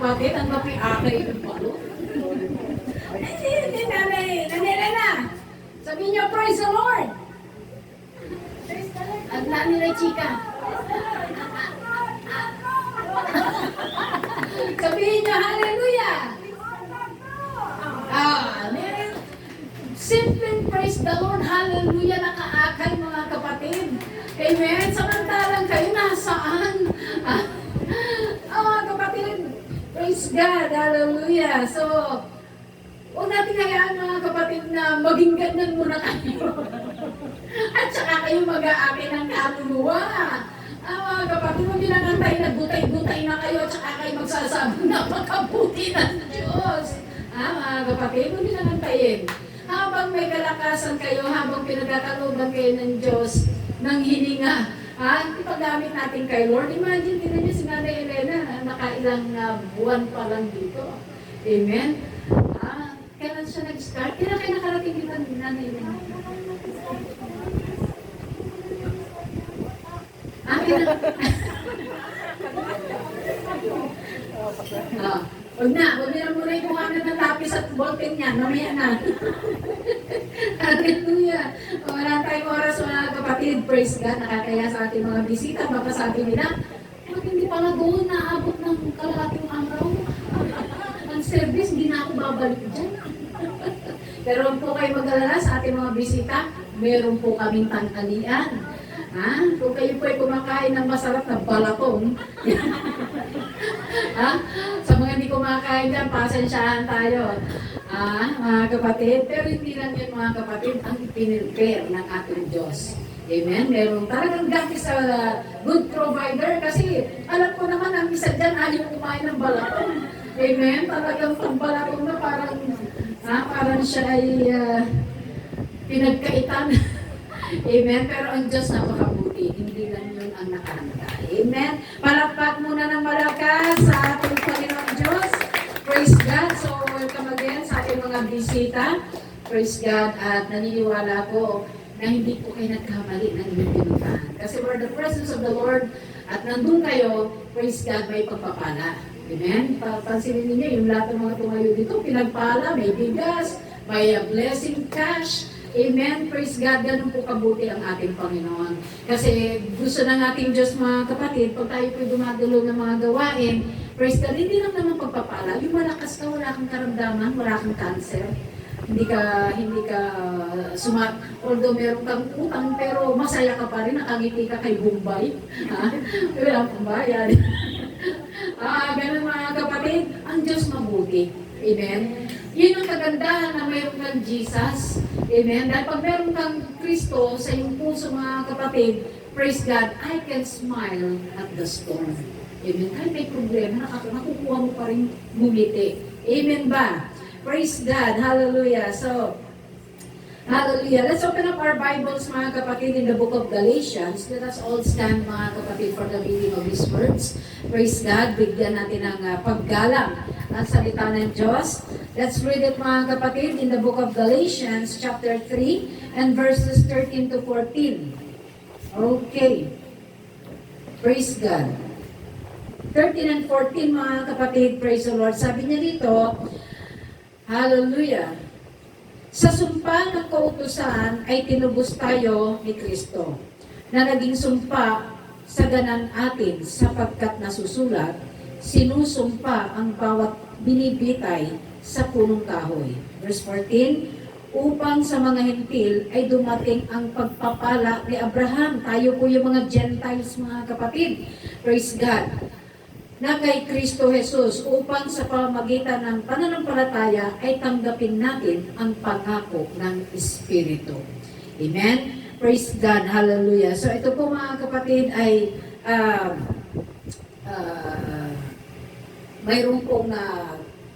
kapatid, ang mapiakay yung palo. Hindi, nanay Elena. Sabihin niyo, praise the Lord. At nani na chika. Sabihin niyo, hallelujah. Simple praise the Lord, hallelujah, nakaakay mga kapatid. Amen. Samantalang kayo nasaan? Kapatid, praise God, hallelujah. So, huwag natin hayaan mga kapatid na maging ganyan muna kayo. At saka kayo mag-aakay ng kaluluwa. Mga kapatid, huwag nyo nangantay na gutay-gutay na kayo at saka kayo magsasabi na makabuti ng Diyos. Mga kapatid, huwag nyo nangantayin. Habang may kalakasan kayo, habang pinagkakalooban kayo ng Diyos, ng hininga, ipagamit natin kay Lord. Imagine, tinan niyo si Nanay Elena, nakailang buwan pa lang dito. Amen? Kailan siya nag-start? Kailan kayo nakarating dito ni Nanay Elena? Huwag na muna yung kuhanan ng lapis at ballpen niya, mamaya na. Hallelujah. Wala tayong oras mga kapatid, praise God, nakakaya sa ating mga bisita, baka sabi nila, hindi pala doon naabot ng kalahating araw. Ang service, hindi na ako babalik dyan. Pero po kayo mag-alala sa ating mga bisita, meron po kaming tanghalian. Kung kayo po ay kumakain ng masarap na balatong, sa mga hindi kumakain dyan, pasensyahan tayo. Mga kapatid, pero hindi lang yun mga kapatid, ang ipinilpare ng ating Diyos. Amen? Meron talagang dati sa good provider kasi alam ko naman ang isa dyan ayaw kumain ng balatong. Amen? Talagang pang balatong na parang siya ay pinagkaitan. Amen? Pero ang Diyos napakabuti. Hindi lang yun ang nakahanda. Amen? Palakpak muna ng malakas sa ating Panginoon Diyos. Praise God. So, welcome again sa ating mga bisita. Praise God. At naniniwala ko na hindi po kayo nagkamali ng inyong pinuntahan. Kasi we're the presence of the Lord at nandun kayo, praise God, may pagpapala. Amen? Pansinin ninyo, yung lahat ng mga tumayo dito, pinagpala, may bigas, may blessing cash. Amen. Praise God. Ganun po kabuti ang ating Panginoon. Kasi gusto ng ating Diyos mga kapatid, pag tayo po dumadulo ng mga gawain, praise God, hindi lang naman pagpapala. Yung malakas ka, wala kang karamdaman, wala kang cancer. Hindi ka although meron kang utang, pero masaya ka pa rin, nakangiti ka kay Bombay. Wala kang bayan. Ganun mga kapatid, ang Diyos mabuti. Amen. Yun ang kagandahan na mayroon kang Jesus. Amen. Dahil pag mayroon kang Kristo sa iyong puso mga kapatid, praise God, I can smile at the storm. Amen. Kahit may problema, nakukuha mo pa rin ngumiti. Amen ba? Praise God. Hallelujah. So, hallelujah. Let's open up our Bibles mga kapatid in the book of Galatians. Let us all stand mga kapatid for the reading of His words. Praise God. Bigyan natin ng paggalang ang salita ng Diyos. Let's read it mga kapatid in the book of Galatians chapter 3 and verses 13 to 14. Okay. Praise God. 13 and 14 mga kapatid, praise the Lord. Sabi niya dito, hallelujah. Sa sumpa ng kautusan ay tinubos tayo ni Kristo, na naging sumpa sa ganan atin sapagkat nasusulat, sinusumpa ang bawat binibitay sa punong kahoy. Verse 14, upang sa mga hentil ay dumating ang pagpapala ni Abraham. Tayo po yung mga Gentiles mga kapatid. Praise God. Na kay Kristo Jesus upang sa pamamagitan ng pananampalataya ay tanggapin natin ang pangako ng Espiritu. Amen? Praise God. Hallelujah. So ito po mga kapatid ay mayroon pong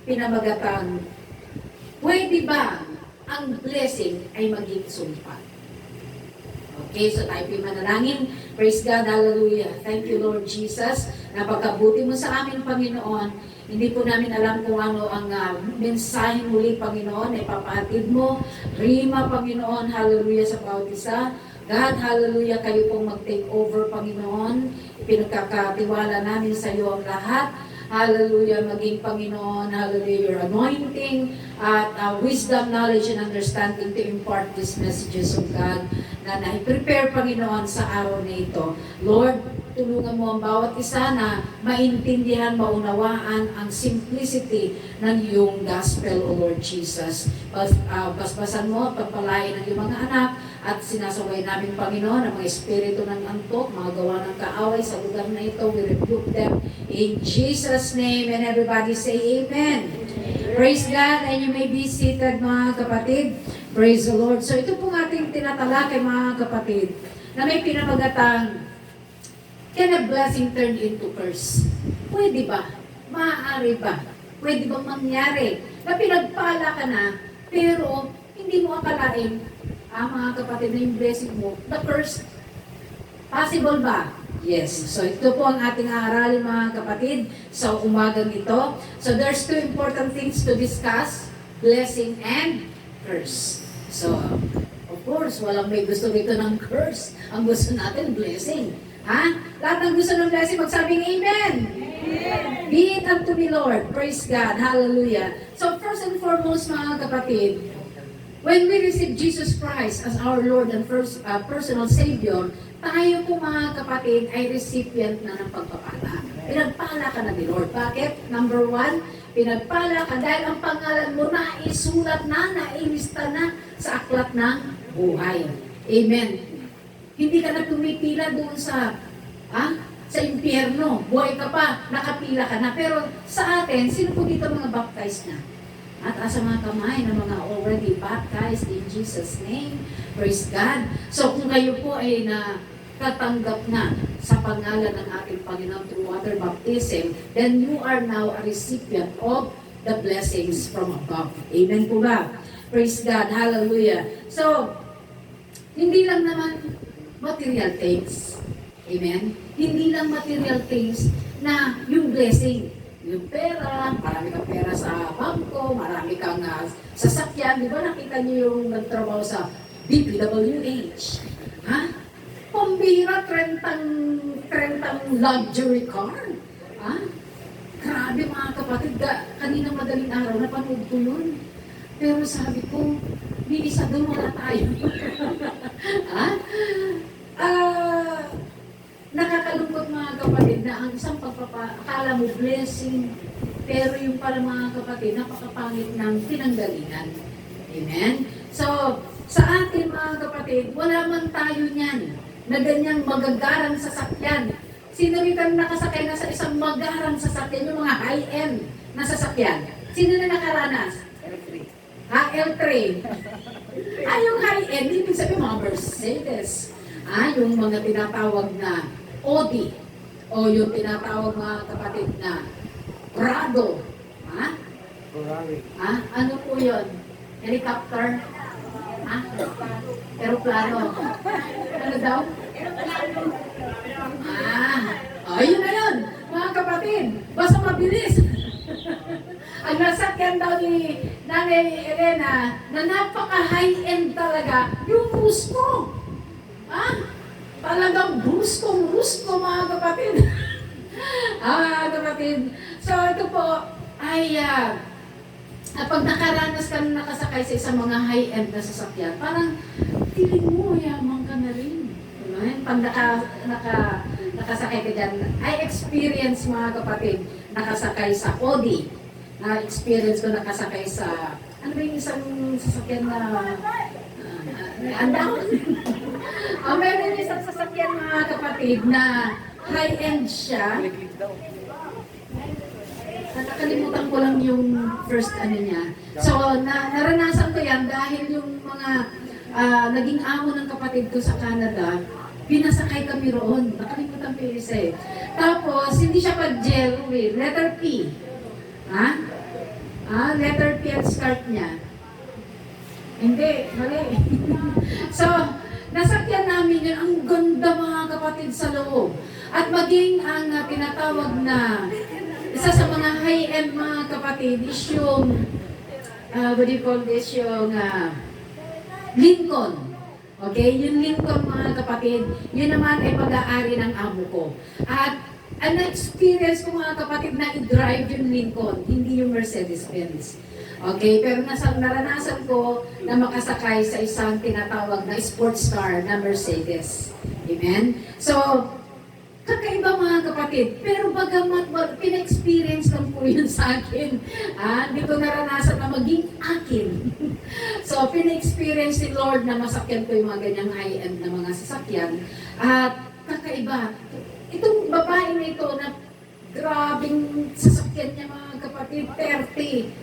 pinamagatang, pwede ba ang blessing ay maging sumpa? Okay, so tayo po manalangin. Praise God, hallelujah. Thank you, Lord Jesus. Napakabuti mo sa amin, Panginoon. Hindi po namin alam kung ano ang mensahe muli, Panginoon, ay papatid mo. Rima, Panginoon, hallelujah sa bawat isa. God, hallelujah, kayo pong mag-take over, Panginoon. Pinagkakatiwala namin sa iyo ang lahat. Hallelujah, maging Panginoon, hallelujah, your anointing at wisdom, knowledge, and understanding to impart these messages of God na na-prepare, Panginoon, sa araw na ito. Lord, tulungan mo ang bawat isa na maintindihan, maunawaan ang simplicity ng iyong gospel, O Lord Jesus. Basbasan mo, pagpalain ng iyong mga anak, at sinasaway namin, Panginoon, ang mga espiritu ng antok, mga gawa ng kaaway sa lugar na ito. We rebuke them in Jesus' name. And everybody say Amen. Praise God, and you may be seated, mga kapatid. Praise the Lord. So ito pong ating tinatalakay, mga kapatid, na may pinamagatang, can a blessing turn into curse? Pwede ba? Maaari ba? Pwede bang mangyari na pinagpala ka na, pero hindi mo akalain, mga kapatid, na yung blessing mo, the curse, possible ba? Yes. So ito po ang ating aaralin, mga kapatid, sa umagang ito. So there's two important things to discuss, blessing and curse. So, of course, walang may gusto dito ng curse. Ang gusto natin, blessing. Ha? Lahat ng gusto ng blessing, magsabing Amen. Amen. Be it unto me, Lord. Praise God. Hallelujah. So first and foremost, mga kapatid, when we receive Jesus Christ as our Lord and first personal Savior, tayo po, mga kapatid, ay recipient na ng pagpapala. Pinagpala ka na ni Lord. Bakit? Number one, pinagpala ka dahil ang pangalan mo na isulat na, nailista na sa aklat ng buhay. Amen. Hindi ka na pumipila doon sa impyerno. Buhay ka pa, nakapila ka na. Pero sa atin, sino po dito mga baptized na? At asa mga kamay ng mga already baptized in Jesus' name. Praise God. So kung kayo po ay nakatanggap na sa pangalan ng ating Panginoon through water baptism, then you are now a recipient of the blessings from above. Amen po ba? Praise God. Hallelujah. So, hindi lang naman material things. Amen? Hindi lang material things na yung blessing. Yung pera, marami kang pera sa bangko, marami kang sasakyan. Di ba nakita niyo yung nagtrabaho sa DPWH? Ha? Pambira, 30 luxury car. Ha? Grabe, mga kapatid, kanina madaling araw, napanood ko yun. Pero sabi ko, di isa doon wala tayo. Ha? Nakakalungkot, mga kapatid, na ang isang akala mo blessing, pero yung pala, mga kapatid, napakapangit ng pinanggalingan. Amen? So, sa atin, mga kapatid, wala man tayo niyan na ganyang magagarang sasakyan. Sino rin kang nakasakay na sa isang magarang sasakyan, yung mga high-end na sasakyan? Sino na nakaranas? L3. Yung high-end, ibig sabihin mga Mercedes. Yung mga tinatawag na Audi. O yung tinatawag, mga kapatid, na Prado. Ferrari. Ano po yun? Helicopter? Aeroplano. Ano daw? Yun na yun, mga kapatid. Basta mabilis. Ang nasakyan daw ni Nanay Elena na napaka-high-end talaga, yung Rusko. Talagang Rusko, mga kapatid. Mga kapatid. So ito po ay pag nakaranas ka na nakasakay sa isang mga high-end na sasakyan, parang feeling mo, yaman ka na rin. Pag nakasakay ka dyan, I experience, mga kapatid, nakasakay sa Audi. Na-experience ko nakasakay sa, ano ba yung isang sasakyan na, andaw? Meron yung isang sasakyan, mga kapatid, na high-end siya. Nakakalimutan ko lang yung first niya. So, naranasan ko yan dahil yung mga naging amo ng kapatid ko sa Canada, pinasakay kami roon. Nakalimutan ko yung isa eh. Tapos, hindi siya pa-gel with letter P. Letter P ang skirt niya. Hindi, mali. So, nasakyan namin yun. Ang ganda, mga kapatid, sa loob. At maging ang tinatawag na isa sa mga high-end, mga kapatid, is yung what do you call this, yung Lincoln. Okay? Yung Lincoln, mga kapatid, yun naman ay pag-aari ng amo ko. At Ang na-experience ko mga kapatid na i-drive yung Lincoln, hindi yung Mercedes-Benz. Okay, pero naranasan ko na makasakay sa isang tinatawag na sports car na Mercedes. Amen? So, kakaiba mga kapatid, pero bagamat pina-experience lang po yun sa akin. Hindi ko naranasan na maging akin. So, pina-experience ni Lord na masakyan ko yung mga ganyang high-end na mga sasakyan. At kakaiba, itong babae na ito na grabing sasakyan niya mga kapatid, 30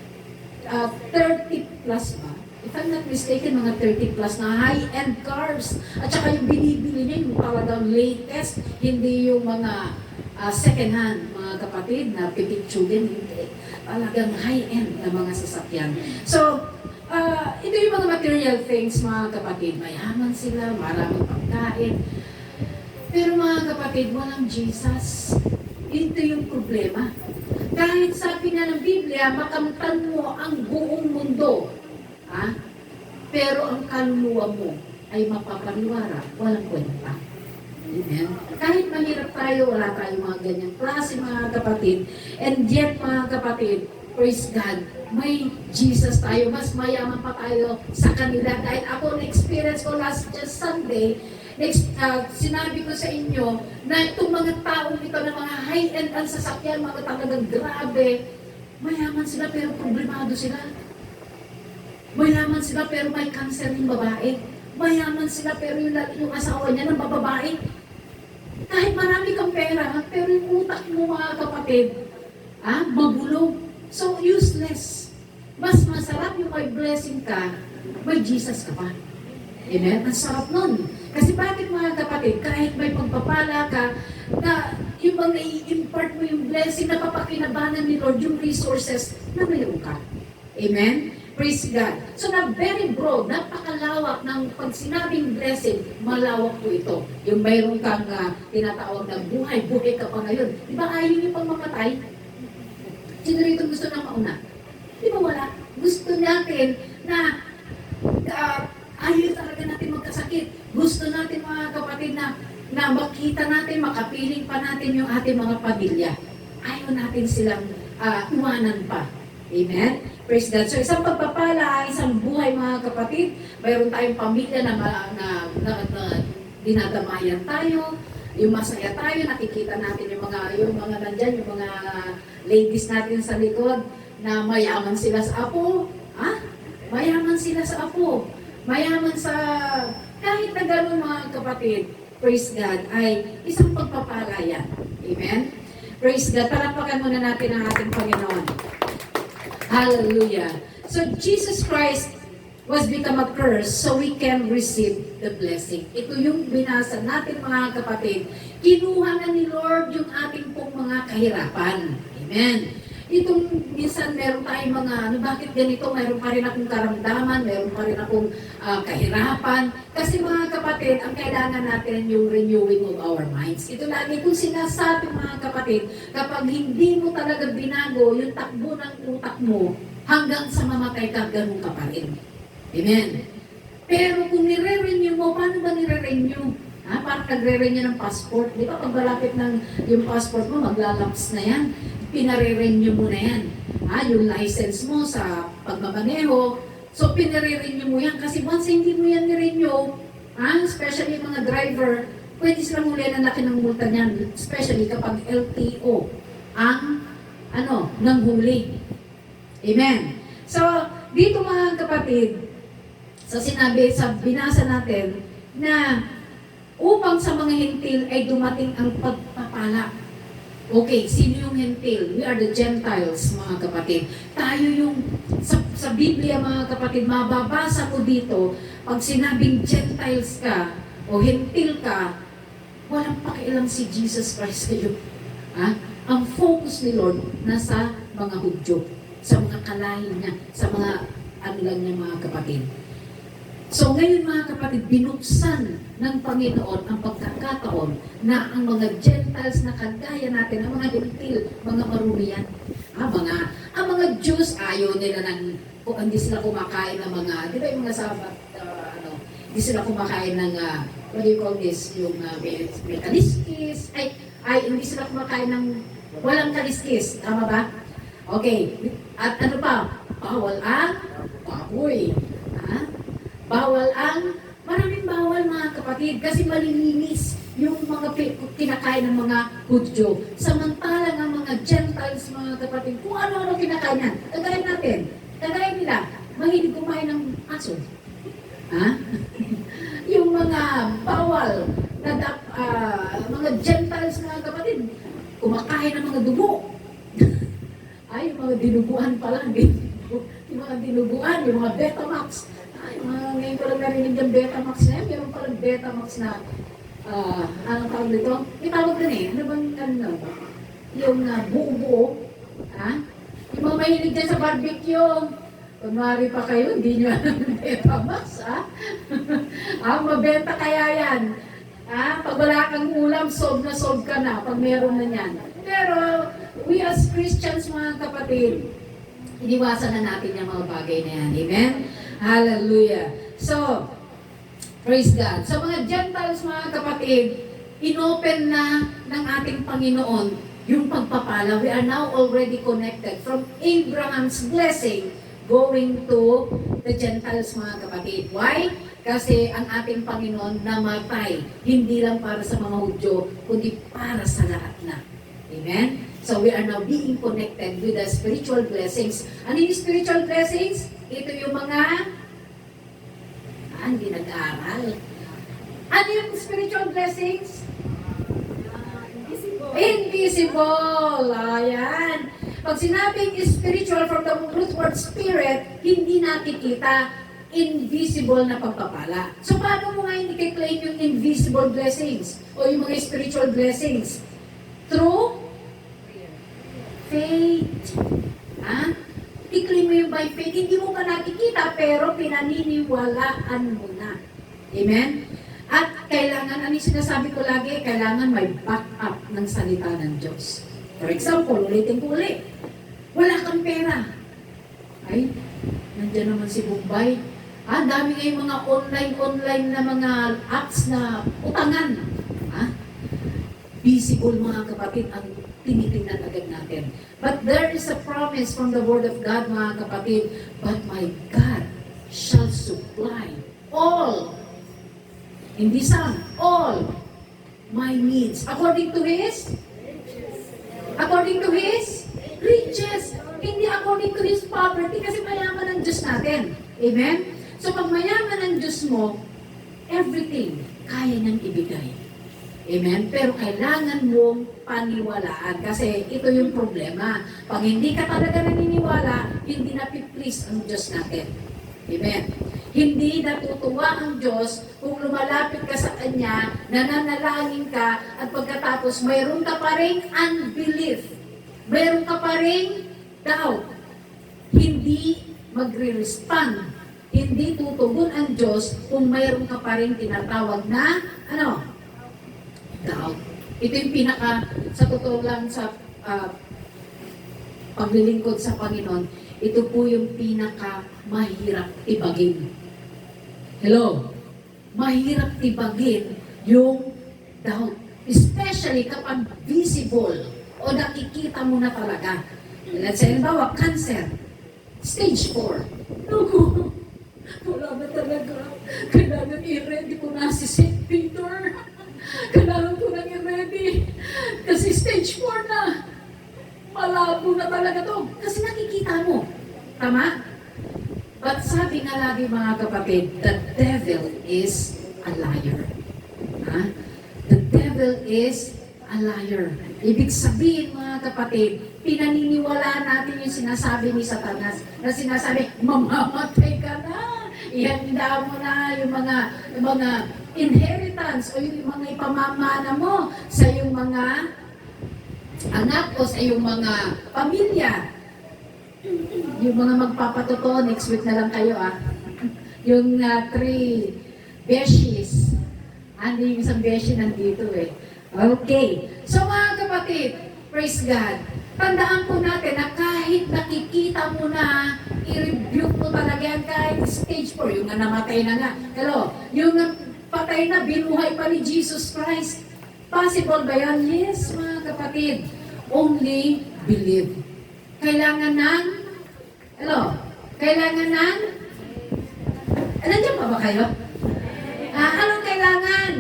plus ba? If I'm not mistaken, mga 30 plus na high-end cars. At saka yung binibili niya, yung talagang latest, hindi yung mga second hand, mga kapatid, na pipictugin, hindi. Talagang high-end na mga sasakyan. So, ito yung mga material things, mga kapatid. Mayaman sila, maraming pagkain. Pero mga kapatid, walang Jesus. Ito yung problema. Kahit sabi nga ng Biblia, makamtan mo ang buong mundo. Pero ang kaluluwa mo ay mapapaniwara, walang kwenta. Amen? Kahit mahirap tayo, wala tayong mga ganyang klase, mga kapatid. And yet, mga kapatid, praise God, may Jesus tayo. Mas mayaman pa tayo sa kanila. Dahil ako, na-experience ko just Sunday, sinabi ko sa inyo na itong mga taong ito na mga high-end ang sasakyan, mga talagang grabe, mayaman sila pero problemado sila. Mayaman sila pero may cancer yung babae. Mayaman sila pero yung asawa niya ng bababae. Kahit marami kang pera, pero yung utak mo mga kapatid, mabulog. So useless. Mas masarap yung may blessing ka, may Jesus ka pa. Amen? Ang sarap nun. Kasi bakit mga kapatid, kahit may pagpapala ka, na yung bang nai-impart mo yung blessing na papakinabanan ni Lord, yung resources na mayroon ka. Amen? Praise God. So na very broad, napakalawak ng pag sinabing blessing, malawak po ito. Yung mayroon kang tinatawag na buhay ka pa ngayon. Di ba ayaw yung pang mamatay? Sino rito gusto na mauna? Di ba wala? Gusto natin na ayaw talaga natin magkasakit. Gusto natin mga kapatid na makita natin, makapiling pa natin yung ating mga pamilya. Ayaw natin silang iwanan pa. Amen? Praise God. So isang pagpapala, isang buhay mga kapatid, mayroon tayong pamilya na dinadamayan tayo, yung masaya tayo, nakikita natin yung mga nandyan, yung mga ladies natin sa likod, na mayaman sila sa apo. Mayaman sila sa apo. Mayaman sa, kahit na gano'n mga kapatid, praise God, ay isang pagpapala yan. Amen? Praise God. Palakpakan muna natin ang ating Panginoon. Hallelujah. So Jesus Christ was become a curse so we can receive the blessing. Ito yung binasa natin mga kapatid. Kinuha na ni Lord yung ating pong mga kahirapan. Amen. Itong minsan meron tayong mga, bakit ganito, meron pa rin akong karamdaman, meron pa rin akong kahirapan. Kasi mga kapatid, ang kailangan natin yung renewing of our minds. Ito lagi kung sinasabi mga kapatid, kapag hindi mo talaga binago yung takbo ng utak mo, hanggang sa mamatay ka, ganun ka pa rin. Amen. Pero kung nire-renew mo, paano ba nire-renew? Parang nagre-renew ng passport. Di ba pag malapit ng yung passport mo, maglalaps na yan. Pinare-renew mo na yan. Yung license mo sa pagmamaneho. So, pinare-renew mo yan. Kasi once hindi mo yan ni-renew, especially yung mga driver, pwede silang huli ang laki ng multa niyan. Especially kapag LTO ang nanghuli. Amen. So, dito mga kapatid, sa binasa natin na upang sa mga hintil ay dumating ang pagpapala. Okay, sino yung hintil? We are the Gentiles, mga kapatid. Tayo yung, sa Biblia, mga kapatid, mababasa ko dito, pag sinabing Gentiles ka, o hintil ka, walang pakialam si Jesus Christ kayo. Ang focus ni Lord nasa mga Hudyo, sa mga kalahin niya, sa mga lang niya, mga kapatid. So ngayon mga kapatid, binuksan ng Panginoon ang pagkakataon na ang mga Gentiles na kagaya natin, ang mga hintil, mga marumi yan. Ang mga Jews, ayaw nila hindi sila kumakain ng mga, di ba yung mga sabat, hindi sila kumakain ng, what do you call this, yung may kaliskis, ay hindi sila kumakain ng walang kaliskis. Tama ba? Okay. At ano pa? Bawal ang baboy. Ha? Bawal ang, maraming bawal mga kapatid kasi malilinis yung mga kinakain ng mga Hudyo. Samantalang ang mga Gentiles, mga kapatid, kung ano-ano kinakain yan. Kagaya natin. Kagaya nila. Mahilig kumain ng aso. Ha? Yung mga bawal na mga Gentiles, mga kapatid, kumakain ng mga dugo. Ay, yung mga dinuguan pala. Yung mga dinuguan, yung mga Betamax. Ay, ngayon ko lang narinig yung Betamax na yan. Meron palang Betamax na, anong tawag dito? May tawag din eh. Ano bang, ano? Yung buo-buo. Ha? Yung mga mahilig dyan sa barbecue. Kung maaari pa kayo, hindi nyo alam yung Betamax, ha? Mabenta kaya yan. Pag wala kang ulam, solve na solve ka na pag meron na yan. Pero, we as Christians, mga kapatid, iniwasan na natin yung mga bagay na yan. Amen? Hallelujah. So, praise God. So, mga Gentiles, mga kapatid, inopen na ng ating Panginoon yung pagpapala. We are now already connected from Abraham's blessing going to the Gentiles, mga kapatid. Why? Kasi ang ating Panginoon namatay, hindi lang para sa mga Hudyo, kundi para sa lahat na. Amen? So we are now being connected with the spiritual blessings. Ano yung spiritual blessings? Ito yung mga hindi nag-aaral. Ano yung spiritual blessings? Invisible. Ayan. Pag sinabing spiritual from the root word spirit, hindi nakikita, invisible na pagpapala. So paano mo nga hindi claim yung invisible blessings o yung mga spiritual blessings? Through faith. I-claim mo yung by faith. Hindi mo pa nakikita, pero pinaniniwalaan mo na. Amen? At kailangan, ano yung sinasabi ko lagi, kailangan may backup ng salita ng Diyos. For example, ulitin ko ulit. Wala kang pera. Ay, nandiyan naman si Bombay. Dami ngayong mga online na mga apps na utangan. Visible, mga kapatid, ang tinitingnan agad natin. But there is a promise from the Word of God, mga kapatid, but my God shall supply all, hindi some, all my needs, according to His riches, hindi according to His poverty, kasi mayaman ang Diyos natin. Amen? So pag mayaman ang Diyos mo, everything kaya niyang ibigay. Amen? Pero kailangan mong paniwalaan kasi ito yung problema. Pag hindi ka talaga naniniwala, hindi na please ang Diyos natin. Amen? Hindi natutuwa ang Diyos kung lumalapit ka sa Kanya, nananalangin ka, at pagkatapos mayroon ka pa rin unbelief. Mayroon ka pa rin doubt. Hindi magre-respond. Hindi tutugon ang Diyos kung mayroon ka pa rin tinatawag na, doubt. Ito yung pinaka, sa totoo lang, sa paglilingkod sa Panginoon, ito po yung pinaka mahirap tibagin. Hello? Mahirap tibagin yung doubt. Especially kapag visible o nakikita mo na talaga. Let's say, halimbawa, cancer. Stage 4. Naku, wala ba talaga? Kailangan i-ready ko na si St. Peter. Kailangan ko nang i-ready. Kasi stage 4 na. Malabo na talaga to. Kasi nakikita mo. Tama? But sabi nga lagi, mga kapatid, the devil is a liar. The devil is a liar. Ibig sabihin, mga kapatid, pinaniniwalaan natin yung sinasabi ni Satanas na sinasabi, mamamatay ka na. Ihanda mo na yung mga inheritance o yung mga ipamamana mo sa yung mga anak o sa yung mga pamilya. Yung mga magpapatotoo, next week na lang kayo Yung 3 beshies. Yung isang beshi nandito Okay. So mga kapatid, praise God. Tandaan po natin na kahit nakikita mo na, i-rebuke mo talaga yan kahit stage 4, yung namatay na nga. Hello? Yung patay na, binuhay pa ni Jesus Christ. Possible ba yan? Yes, mga kapatid. Only believe. Kailangan ng, kailangan ng, nandiyan pa ba kayo? Anong kailangan?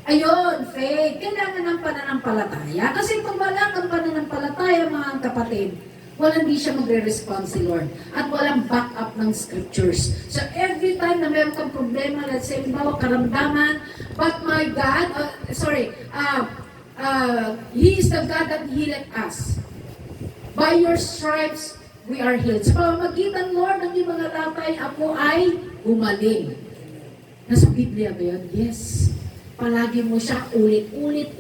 Ayun, faith. Kailangan ng pananampalataya. Kasi pag wala kang pananampalataya, mga kapatid, hindi siya magre-respond si Lord. At walang backup ng scriptures. So every time na meron kang problema, let's say, karamdaman, but my God, He is the God that healeth us. By your stripes, we are healed. Sa pamamagitan, Lord, ng iyong mga tatay, ako ay gumaling. Nasa Biblia ba yun? Yes. Palagi mo siya ulit-ulit,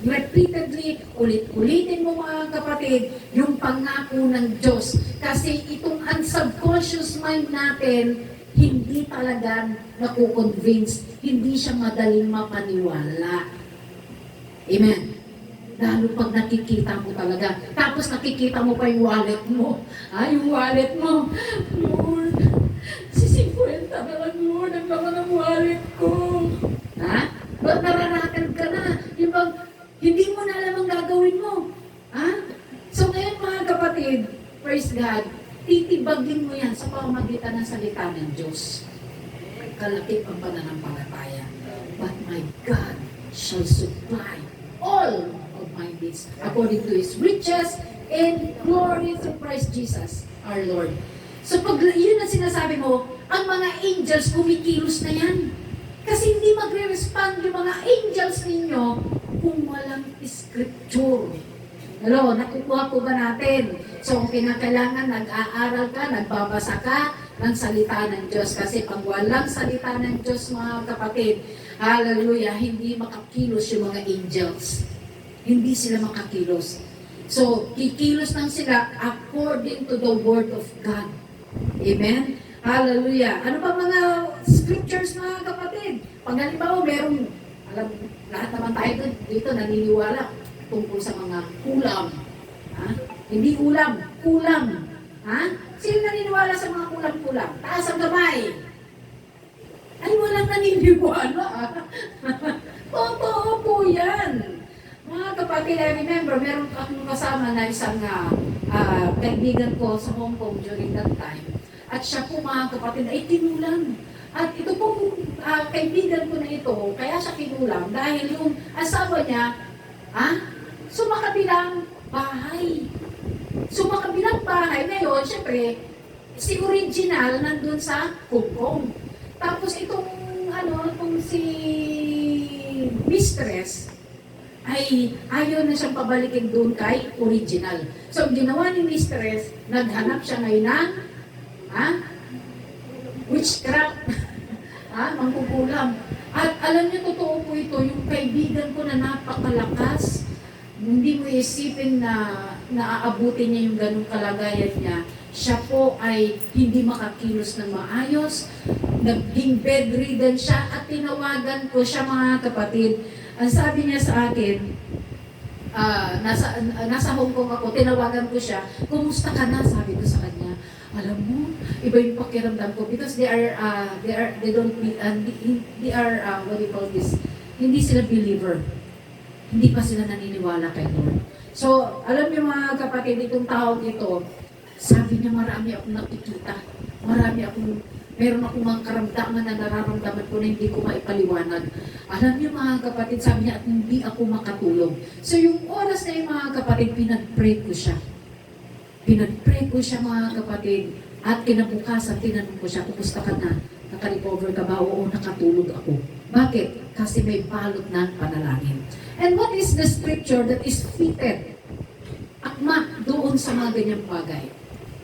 repeatedly, ulit-ulitin mo mga kapatid, yung pangako ng Diyos. Kasi itong unsubconscious mind natin, hindi talagang nakukonvince, hindi siya madaling mapaniwala. Amen. Lalo pag nakikita mo talaga. Tapos nakikita mo pa yung wallet mo. Yung wallet mo. Lord, si 50 na lang, Lord, ang laman ng wallet ko. Ba't nararakan ka na? Yung bang, hindi mo na alam ang gagawin mo. So ngayon mga kapatid, praise God, titibagin mo yan sa pamamagitan ng salita ng Diyos. Kalakip ang pananampalataya. But my God shall supply all of my needs according to His riches and glory through Christ Jesus, our Lord. So pag yun ang sinasabi mo, ang mga angels kumikilos na yan. Kasi hindi magre-respond yung mga angels ninyo kung walang scripture. Hello, nakukuha po ba natin? So, kung kinakailangan, nag-aaral ka, nagbabasa ka ng salita ng Diyos. Kasi pag walang salita ng Diyos, mga kapatid, hallelujah, hindi makakilos yung mga angels. Hindi sila makakilos. So, kikilos lang sila according to the Word of God. Amen? Hallelujah. Ano pa mga scriptures, mga kapatid? Pag halimbawa, merong, lahat naman tayo dito naniniwala tungkol sa mga kulam. Hindi ulam, kulam. Sino naniniwala sa mga kulam-kulam? Taas ang kamay. Ay, walang naniniwala. Totoo po yan. Mga kapatid, I remember, meron akong kasama na isang kaibigan ko sa Hong Kong during that time. At siya po mga kapatid ay kinulam. At ito po kaibigan ko na ito, kaya siya kinulam dahil yung asawa niya, sumakabilang bahay. Sumakabilang bahay. Ngayon, syempre, si original nandun sa Hong Kong. Tapos itong si mistress, ay ayaw na siyang pabalikin doon kay original. So, ginawa ni mistress, naghanap siya ngayon ng witchcraft. Mangkukulam. At alam niyo, totoo po ito, yung kaibigan ko na napakalakas, hindi mo isipin na naaabutin niya yung ganung kalagayan niya. Siya po ay hindi makakilos ng maayos, naging bedridden siya at tinawagan ko siya, mga kapatid. Ang sabi niya sa akin, nasa Hong Kong ako, tinawagan ko siya, kumusta ka na? Sabi ko sa kanya, alam mo, iba yung pakiramdam ko because they are what do you call this? Hindi sila believer. Hindi pa sila naniniwala kay Lord. So, alam niyo mga kapatid, itong taong ito, sabi niya marami akong nakikita. Meron akong mga karamdaman na nararamdaman ko na hindi ko maipaliwanag. Alam niyo mga kapatid, sabi niya at hindi ako makatulog. So, yung oras na yung mga kapatid, pinag-pray ko siya. Pinag-pray ko siya mga kapatid at kinabukasan tinanong ko siya, kumusta ka na? Naka-recover ka ba? Oo, nakatulog ako. Bakit? Kasi may balot ng panalangin. And what is the scripture that is fitted? Akma doon sa mga ganyang bagay.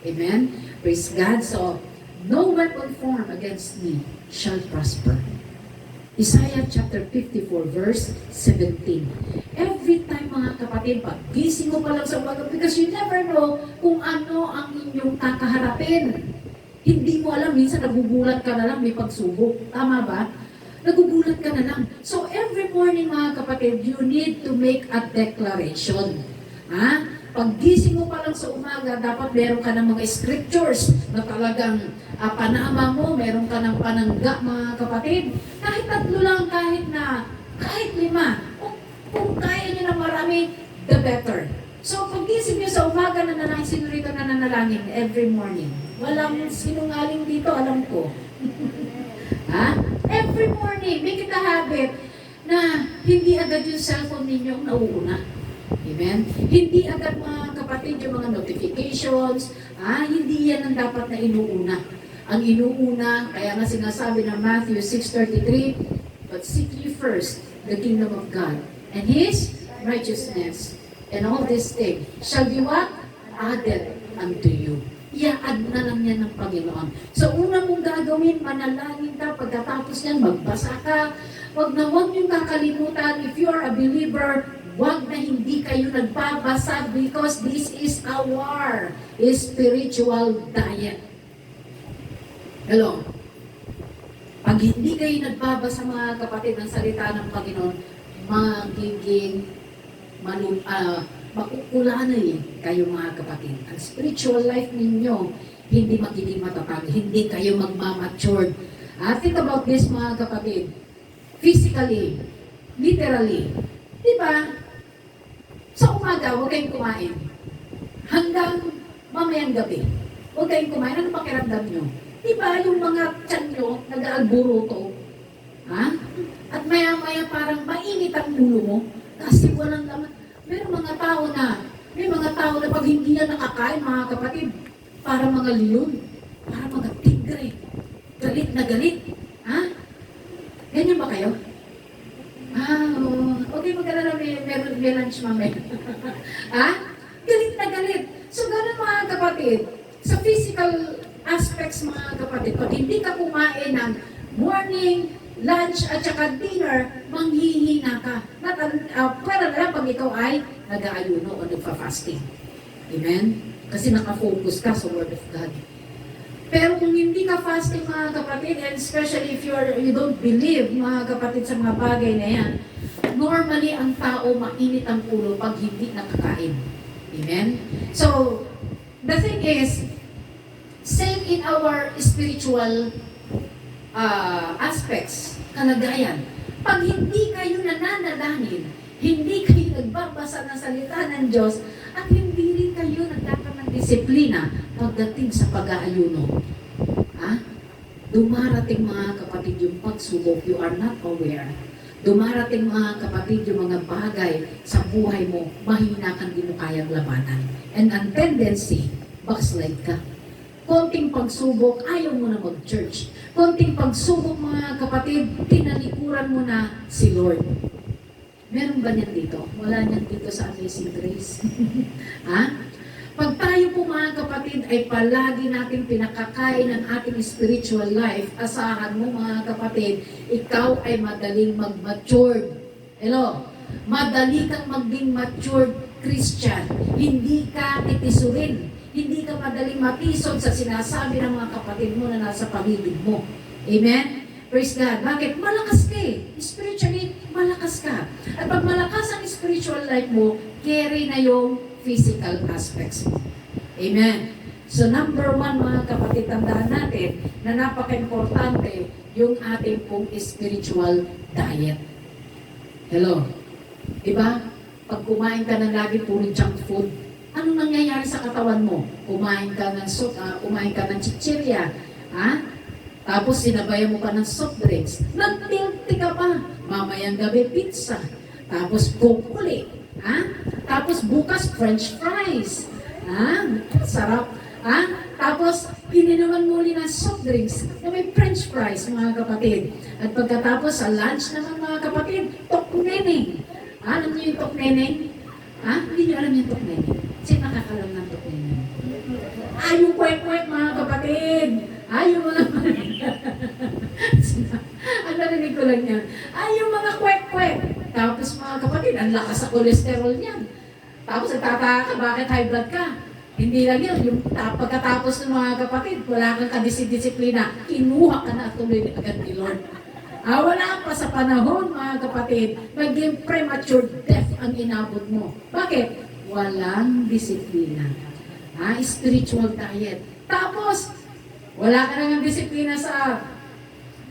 Amen? Praise God. So, no weapon formed against me shall prosper. Isaiah chapter 54 verse 17. Every time mga kapatid, pag gising mo pa lang sa umaga, because you never know kung ano ang inyong kakaharapin. Hindi mo alam, minsan nagugulat ka na lang, may pagsubok. Tama ba? Nagugulat ka na lang. So every morning mga kapatid, you need to make a declaration. Pag gising mo pa lang sa umaga, dapat meron ka ng mga scriptures na talagang panama mo, meron ka ng panangga mga kapatid. Kahit tatlo lang, kahit na Kahit 5. Kung kaya nyo ng marami, the better. So, pag-isip nyo sa umaga na nanalangin, sino rito na nanalangin every morning? Walang sinungaling dito, alam ko. Ha? Every morning, make it a habit na hindi agad yung cellphone ninyo ang nauuna. Amen? Hindi agad mga kapatid yung mga notifications, hindi yan ang dapat na inuuna. Ang inuuna, kaya nga sinasabi ng Matthew 6:33, but seek ye first the kingdom of God and His righteousness, and all these things shall be what? Added unto you. I-add na lang yan ng Panginoon. So, una mong gagawin, manalangin ka, pagkatapos yan, magbasa ka. Huwag niyong kakalimutan, if you are a believer, huwag na hindi kayo nagbabasa because this is our spiritual diet. Hello? Pag hindi kayo nagbabasa, mga kapatid, ng salita ng Panginoon, magiging makukulanay kayo, mga kapatid. Ang spiritual life ninyo, hindi magiging matatag. Hindi kayo magmamatured. Think about this, mga kapatid. Physically, literally. Di ba? Sa umaga, huwag kayong kumain. Hanggang mamayang gabi. Huwag kayong kumain. Ano pakiramdam nyo? Di ba yung mga tiyan nyo, nag-aalburuto? At maya-maya parang mainit ang ulo mo kasi walang laman. May mga tao na pag hindi na nakakain, mga kapatid, para mga leon, para mga tigre, galit na galit. Ganyan ba kayo? Okay, mag-alala, may lunch mamaya. Galit na galit. So, ganun, mga kapatid, sa physical aspects, mga kapatid, pag hindi ka kumain ng morning, lunch, at saka dinner, manghihina ka. Pwede na lang pag ikaw ay nag-aayuno o nagpa-fasting. Amen? Kasi nakafocus ka sa Word of God. Pero kung hindi ka fasting, mga kapatid, and especially if you don't believe, mga kapatid, sa mga bagay na yan, normally ang tao mainit ang ulo pag hindi nakakain. Amen? So, the thing is, same in our spiritual aspects, kalagayan. Pag hindi kayo nananalangin, hindi kayo nagbabasa ng salita ng Diyos, at hindi rin kayo nagkakaroon ng disiplina pagdating sa pag-aayuno. Dumarating, mga kapatid, yung pagsubok, you are not aware. Dumarating, mga kapatid, yung mga bagay sa buhay mo, mahina kang di mo kayang labanan. And ang tendency, backslide ka. Konting pagsubok, ayaw mo na mag-church. Konting pagsubok, mga kapatid, tinalikuran mo na si Lord. Meron ba niyan dito? Wala niyan dito sa Amazing Grace. Pag tayo po, mga kapatid, ay palagi natin pinakakain ng ating spiritual life, asahan mo, mga kapatid, ikaw ay madaling mag-matured. Hello? Madali kang maging matured Christian. Hindi ka titisurin. Hindi ka madaling matisod sa sinasabi ng mga kapatid mo na nasa paligid mo. Amen? Praise God. Bakit? Malakas ka eh. Spiritually, malakas ka. At pag malakas ang spiritual life mo, carry na yung physical aspects mo. Amen? So, number 1, mga kapatid, tandaan natin na napaka-importante yung ating pong spiritual diet. Hello? Diba? Pag kumain ka ng lagi puro junk food, ano nangyayari sa katawan mo? Kumain ka ng chichirya, tapos sinabayan mo pa ng soft drinks, nag-guilty ka pa, mamayang gabi pizza, tapos coke ulit, tapos bukas french fries, sarap, tapos ininuman muli ng soft drinks na may french fries, mga kapatid. At pagkatapos sa lunch naman, mga kapatid, tokneneng. Alam niyo yung tokneneng? Hindi niyo alam yung tokneneng? Sino nakakalam ng tokneneng? Yung kwek-kwek, mga kapatid. Yung mga ang narinig ko lang yan. Yung mga kwek-kwek. Tapos, mga kapatid, ang lakas sa kolesterol niyan. Tapos nagtataka ka, bakit high blood ka? Hindi lang yun. Yung pagkatapos ng mga kapatid, wala kang kadisiplina, kinuha ka na at tuloy agad ni Lord. Wala pa sa panahon, mga kapatid, maging premature death ang inabot mo. Bakit? Walang disiplina. Spiritual diet. Tapos, wala ka nang disiplina sa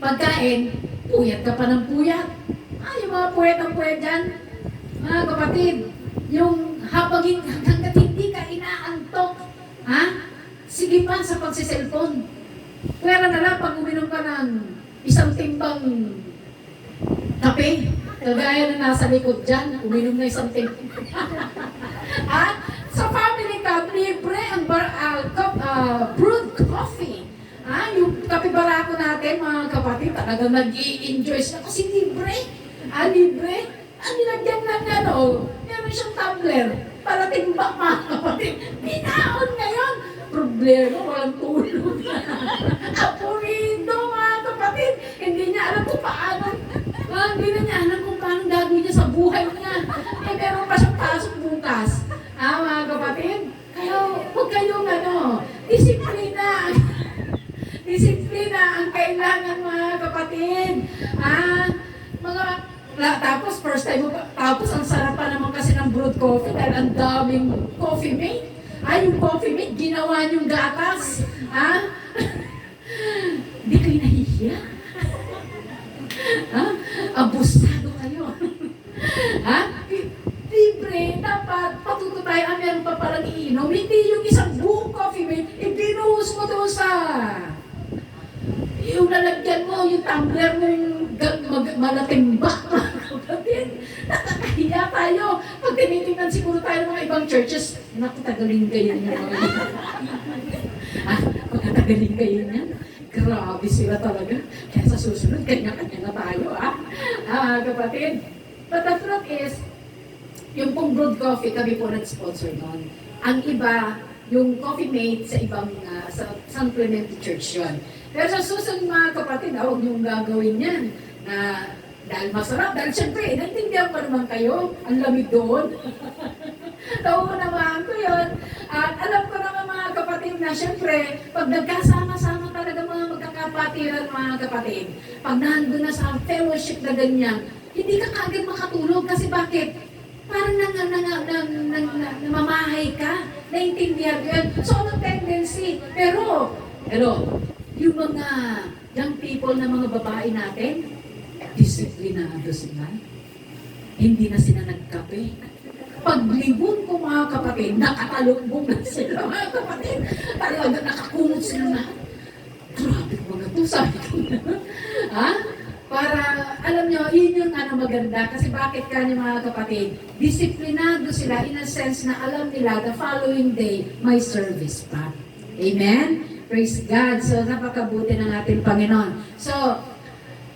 pagkain, puyat ka pa ng puyat. Yung mga puwetang-puwet dyan, mga kapatid, yung hanggat hindi ka inaantok, sige pa sa pagsiselfon. Pwera na lang pag uminom ka ng isang timbang kape, kagaya na nasa likod dyan, uminom na isang timbang. Sa family cup, libre ang brewed coffee. Yung kape barako natin, mga kapatid, talagang nag-i-enjoy sila kasi libre. Libre. Nilagyan lang na, meron siyang tumbler para timbang, mga kapatid. Binaon ngayon. Problema, walang tulog. Apurido, mga kapatid. Hindi niya alam kung paano. Hindi na niya alam kung paano gagawin niya sa buhay niya. Meron pa siyang pasok bukas. Mga kapatid. Kaya, huwag kayong disiplina. Disiplina ang kailangan, mga kapatid. Tapos, first time mo pa, tapos ang sarap pa naman kasi ng brewed coffee dahil ang daming coffee mate. Yung coffee mate, ginawa niyong gatas. Hindi kayo nahihiya. Abusado kayo. Libre, dapat patuto tayo, meron pa palang iinom. Hindi yung isang buong coffee mate, ibinuhos mo doon sa yung lalagyan mo, yung tumbler mo, yung malatimba. Nakakahiya tayo. Pag tinitingnan siguro tayo ng mga ibang churches, naku, tagaling kayo niya. Pagkatagaling kayo niya, grabe sila talaga. Kaya sa susunod, kanya-kanya na tayo, kapatid. But the truth is, yung pong brewed coffee, kami po nag-sponsor noon. Ang iba, yung coffee mate sa ibang, sa San Clemente Church yun. Pero sa susunod, mga kapatid, huwag niyong gagawin yan. Dahil masarap, dahil siyempre, naintindihan pa naman kayo, ang lamig doon. Nauunawaan ko yun. At alam ko naman, mga kapatid, na siyempre, pag nagkasama-sama talaga mga magkakapatiran, mga kapatid, pag nandun na sa fellowship na ganyan, hindi ka kagad makatulog. Kasi bakit? Parang namamahay ka, naintindihan ko yun. So, anong tendency? Pero, yung mga young people na mga babae natin, disiplinado sila. Hindi na sila nagkape. Paglibon ko, mga kapatid, nakatalungbong na sila, mga kapatid. Talaga nakakunot sila na. Grabe mga to, sabi ko na. Para, alam nyo, yun yung maganda. Kasi bakit kanya, mga kapatid? Disiplinado sila in a sense na alam nila the following day, may service pa. Amen? Praise God. So, napakabuti ng ating Panginoon. So,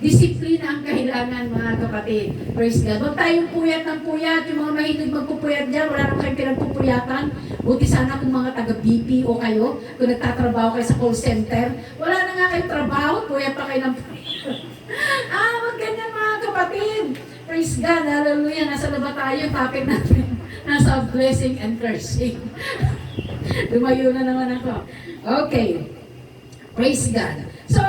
disiplina ang kailangan, mga kapatid. Praise God. Huwag tayong puyat ng puyat. Yung mga mahilig magpupuyat dyan, wala naman kayong pinagpupuyatan. Buti sana kung mga taga-BPO kayo, kung nagtatrabaho kayo sa call center, wala na nga kayong trabaho, puyat pa kayo ng puyat. Huwag ganyan, mga kapatid. Praise God. Hallelujah. Nasa na ba tayo? Topic natin. Nasa blessing and cursing. Lumayo na naman ako. Okay. Praise God. So,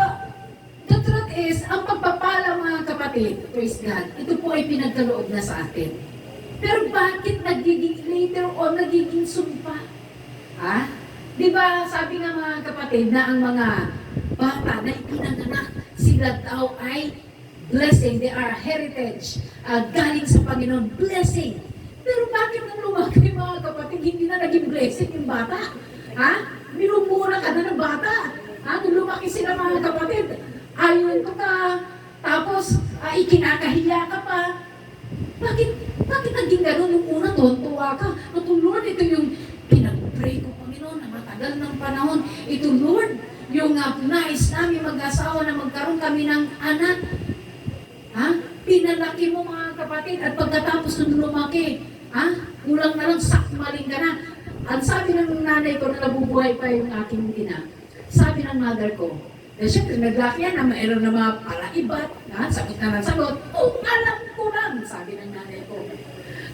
the truth is, ang pagpapala, mga kapatid, praise God, ito po ay pinagkaloob na sa atin. Pero bakit nagiging later o nagiging sumpa? Di ba, sabi nga, mga kapatid, na ang mga bata na ipinanganak, sila daw ay blessing, they are heritage, galing sa Panginoon, blessing. Pero bakit nang lumaki, mga kapatid, hindi na naging blessing yung bata? Minumura ka na ng bata. Nung lumaki sila, mga kapatid, ayun ka, tapos ikinakahiya ka pa. Bakit naging gano'n? Yung una doon, tuwa ka. Lord, ito yung pinag-pray ko, Panginoon, na matagal ng panahon. Ito, Lord, yung nais namin mag-asawa na magkaroon kami ng anak. Pinalaki mo, mga kapatid, at pagkatapos nung lumaki, kulang na lang, sakmaling ka na. Ang sabi ng nanay ko na nabubuhay pa yung aking ina, sabi ng mother ko, siyempre naglaki yan na mayroon na mga palaibat, sagot na ng sagot, kung alam ko lang, sabi ng nanay ko,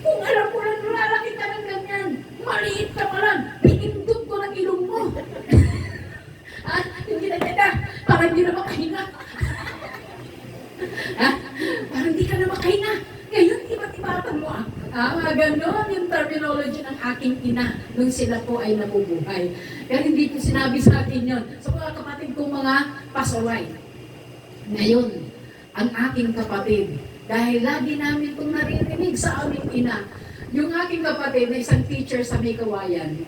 kung alam ko lang, lalaki ka ng ganyan, maliit ka pa lang, pinindot ko ng ilong mo. Hindi na kita, parang hindi na makahinga. Parang hindi ka na makahinga. Ngayon, iba't-ibatan mo mga ganon yung terminology ng aking ina nung sila po ay nabubuhay. Pero hindi ko sinabi sa akin yun. So mga kapatid kong mga pasaway. Ngayon, ang aking kapatid, Dahil lagi namin itong naririnig sa aming ina. Yung aking kapatid na isang teacher sa May Kawayan,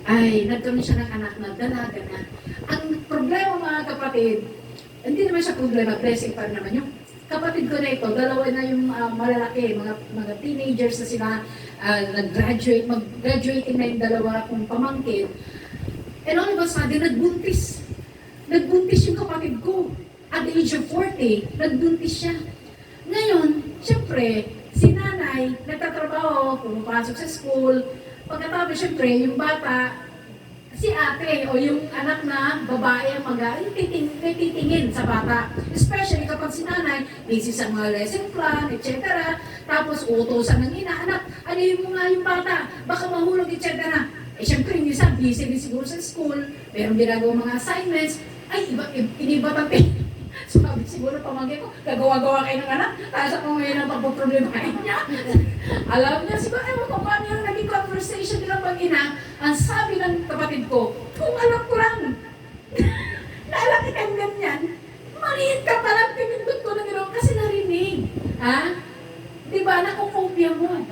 ay nagkaroon siya ng anak na dalaga na. Ang problema mga kapatid, hindi naman siya problema, blessing pa rin naman. Yung kapatid ko na ito, dalawa na yung malalaki, mga teenagers na sila, nag-graduate, mag-graduating na yung dalawa kong pamangkin. And all of a sudden, nagbuntis. Nagbuntis yung kapatid ko. At the age of 40, nagbuntis siya. Ngayon, syempre, si nanay, nagtatrabaho, pumapasok sa school. Pagkatapos, syempre, yung bata, si ate o yung anak na babae ang titingin sa bata. Especially kapag si nanay, busy sa mga lesson plan, etc. Tapos, utosan ng ina, anak, ano mo nga yung bata? Baka mahulog, etc. Eh, syempre, yung isa, busy din siguro sa school, merong ginagawa mga assignments, ay, iniba-tabi. Sabi siguro pamangkin ko, gagawa-gawa kayo ng anak, tapos ako ngayon ang pagpuproblema kayo niya. Alam niya, siguro, ewan ko paano yung naging conversation nila mag-ina, ang sabi ng kapatid ko, kung alam ko lang, naalaki kang ganyan, maliit ka palang pinindot ko na gano'n kasi narinig. Ha? Diba, nakukopya mo.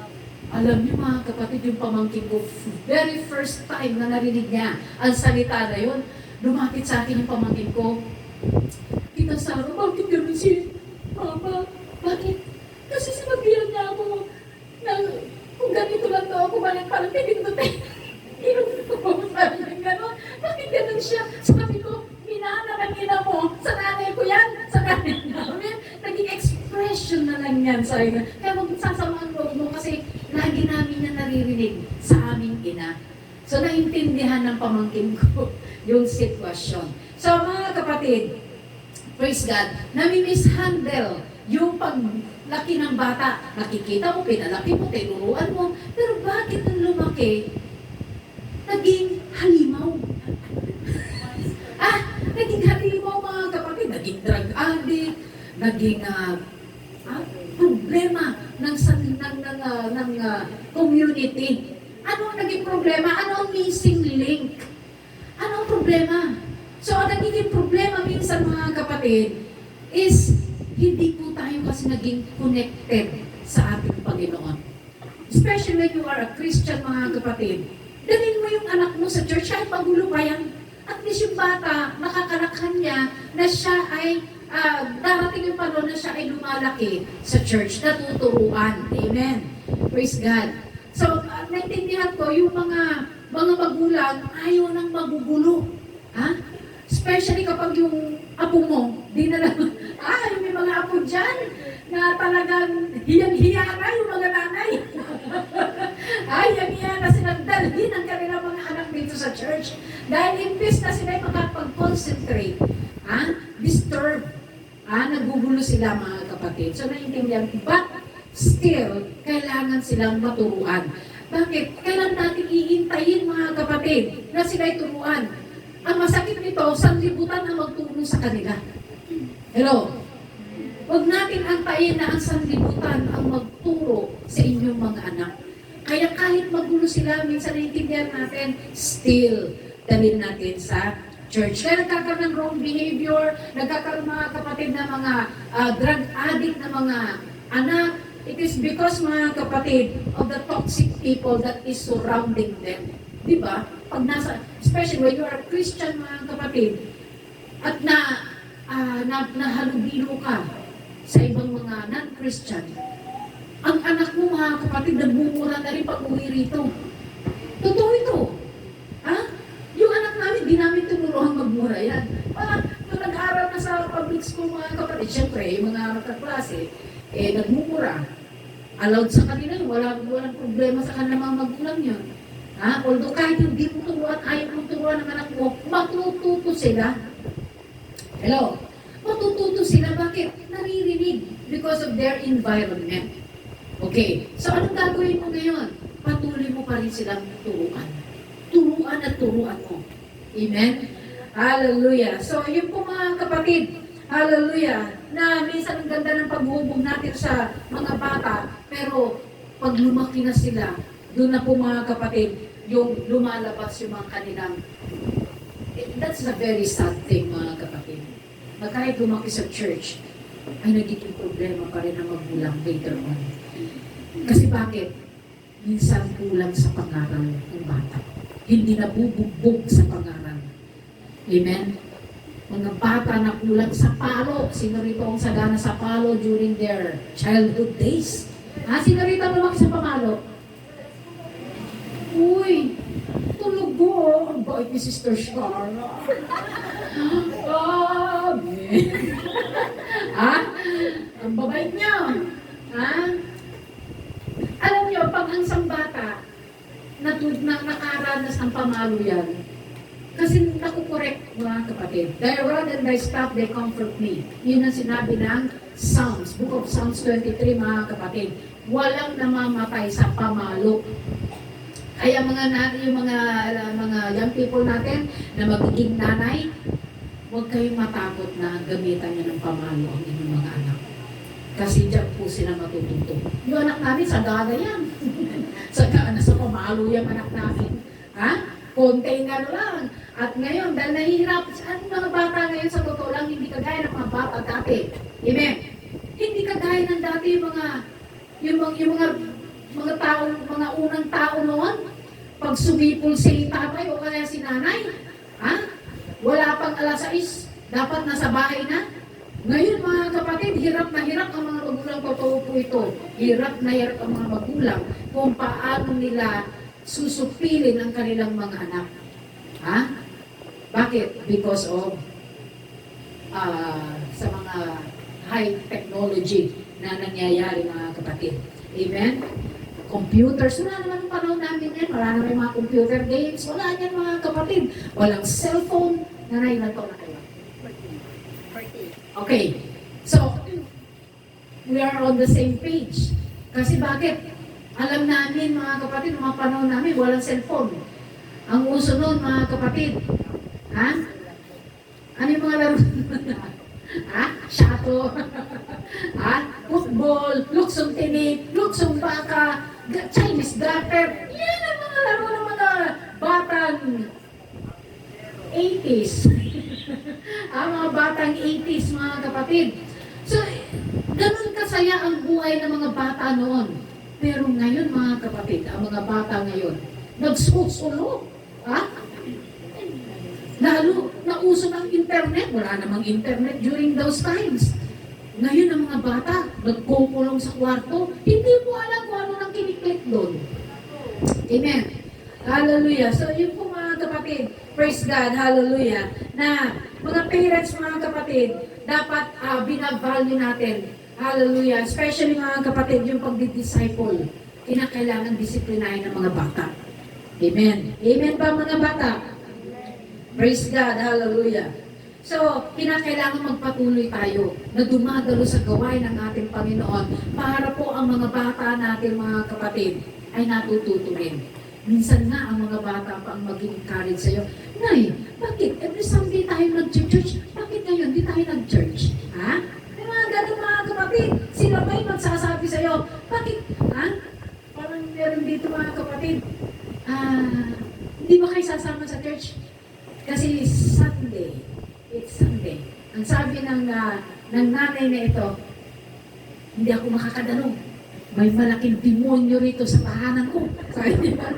Alam niyo mga kapatid, yung pamangkin ko, very first time na narinig niya ang salita na yun, lumapit sa akin yung pamangkin ko, Tita Sara, bakit gano'n si Mama? Bakit? Kasi sinabihan niya ako na kung ganito lang daw ako, parang pinindotay. Hirap ko, sabi niya gano'n. Bakit gano'n siya? Sabi ko, hinahanap ang ina mo, sa nanay ko yan, sa nanay namin. Naging expression na lang yan sa ina. Kaya magsasamaan loob mo kasi lagi namin na naririnig sa aming ina. So, naintindihan ng pamangkin ko yung sitwasyon. So, mga kapatid, praise God, nami-mishandle yung paglaki ng bata. Nakikita mo, pinalaki mo, tinuruan mo, pero bakit nang lumaki, naging halimaw? Naging halimaw mga kapatid, naging drug addict, naging problema ng community. Ano ang naging problema? Ano ang missing link? Ano ang problema? So, ang nagiging problema minsan mga kapatid is hindi po tayo kasi naging connected sa ating Panginoon. Especially when you are a Christian mga kapatid. Dalhin mo yung anak mo sa church, kahit magulo pa yan. At least yung bata, nakakalakhan niya na siya ay darating yung panahon na siya ay lumalaki sa church, natuturuan. Amen. Praise God. So, naintindihan ko, yung mga magulang ayaw nang magugulo. Ha? Especially kapag yung apo mo, di na lang, may mga apo dyan na talagang hiyang-hiya na yung mga nanay. Hiyang-hiya na silang dalhin ang kanilang mga anak dito sa church. Dahil imbis na sila makapag-concentrate, disturb, nagugulo sila mga kapatid. So naiintindihan, but still, kailangan silang maturuan. Bakit? Kailan natin iintayin mga kapatid na sila'y turuan? Ang masakit nito, sanlibutan ang magturo sa kanila. Hello? Huwag natin antayin na ang sanlibutan ang magturo sa inyong mga anak. Kaya kahit magulo sila, minsan naiintindihan natin, still, dalhin natin sa church. Kaya nagkakaroon ng wrong behavior, nagkakaroon mga kapatid na mga drug addict na mga anak. It is because mga kapatid of the toxic people that is surrounding them. Diba? Pag nasa, especially when you are a Christian mga kapatid, at nahalubilo ka sa ibang mga non-Christian, ang anak mo mga kapatid, nagmumura na rin pag uwi rito. Totoo ito. Yung anak namin, di namin tinuruan magmura yan. Nung nag-aaral na sa public school mga kapatid, syempre, yung mga kaklase, nagmumura. Allowed sa kanila yun, walang problema sa kanila mga magulang yun. Although kahit hindi mo turuan, ayaw mo turuan ng anak mo, matututo sila. Hello? Matututo sila. Bakit? Naririnig because of their environment. Okay. So, anong gagawin mo ngayon? Patuloy mo pa rin silang turuan. Turuan at turuan mo. Amen? Hallelujah. So, yun po mga kapatid. Hallelujah. Na minsan ang ganda ng paghubog natin sa mga bata, pero pag lumaki na sila, doon na po mga kapatid, yung lumalabas yung mga kanilang, that's a very sad thing mga kapatid. Na kahit lumaki sa church, ay nagiging problema pa rin ang magulang later on. Kasi bakit? Minsan kulang sa pangaral ng bata. Hindi nabubugbog sa pangaral. Amen? Mga bata na kulang sa palo. Sino rito ang sagana sa palo during their childhood days? Sino rito ang lumaki sa pamalo? Uy, tulog ko. Ang bait ni Sister Shara. Ang babait niya. Alam niyo, pag ang isang bata nakaranas ng pamalo yan, kasi nakukorek mga kapatid. Thy rod and thy staff, they comfort me. Yun ang sinabi ng Psalms, Book of Psalms 23 mga kapatid. Walang namamatay sa pamalo. Kaya yung mga young people natin na magiging nanay, huwag kayong matakot na gamitan niyo ng pamalo ang inyong mga anak. Kasi diyan po sila matututo. Yung anak namin, sagana yan. Sagana sa pamalo yung anak namin. Konting lang. At ngayon, dahil nahihirap, ang mga bata ngayon sa totoo lang, hindi kagaya ng mga bata dati. Amen? Hindi kagaya ng dati yung mga tao, mga unang tao noon, pag sumipol si tatay o kaya si nanay, wala pang alas 6, dapat nasa bahay na. Ngayon mga kapatid, hirap na hirap ang mga magulang, totoo po ito. Hirap na hirap ang mga magulang kung paano nila susupilin ang kanilang mga anak. Bakit? Because of sa mga high technology na nangyayari mga kapatid. Amen? Computers, wala naman yung panahon namin yan. Wala naman yung mga computer games. Wala yan mga kapatid. Walang cellphone. Nanay, ilan taon na kayo? Okay. So, we are on the same page. Kasi bakit? Alam namin mga kapatid, mga panahon namin, walang cellphone. Ang uso nun mga kapatid, ano yung mga laro? Shato, football, luksong tinik, luksong baka, Chinese garter. Yan ang mga laro ng mga batang 80s. Mga batang 80s mga kapatid. So, ganun kasaya ang buhay ng mga bata noon. Pero ngayon mga kapatid, ang mga bata ngayon, nagsusulo. Lalo, nauso ng internet. Wala namang internet during those times. Ngayon ang mga bata, nagkukulong sa kwarto. Hindi mo alam kung ano nang kiniklik doon. Amen. Hallelujah. So yun po mga kapatid, praise God, hallelujah, na mga parents mga kapatid, dapat binavalue natin. Hallelujah. Especially mga kapatid, yung pagdi-disciple, kinakailangan disiplinahin ng mga bata. Amen. Amen ba mga bata? Praise God. Hallelujah. So, kinakailangan magpatuloy tayo na dumadalo sa gawain ng ating Panginoon para po ang mga bata natin mga kapatid ay natututo rin. Minsan nga ang mga bata pa ang mag-encourage sa'yo, Nay, bakit every Sunday tayo nag-church? Bakit ngayon di tayo nag-church? May mga ganun mga kapatid, sila ba'y magsasabi sa'yo, bakit? Parang meron dito mga kapatid, hindi ba kayo sasama sa church? Kasi Sunday, it's Sunday. Ang sabi ng nanay na ito, hindi ako makakadalo. May malaking demonyo rito sa tahanan ko. Sabi niya,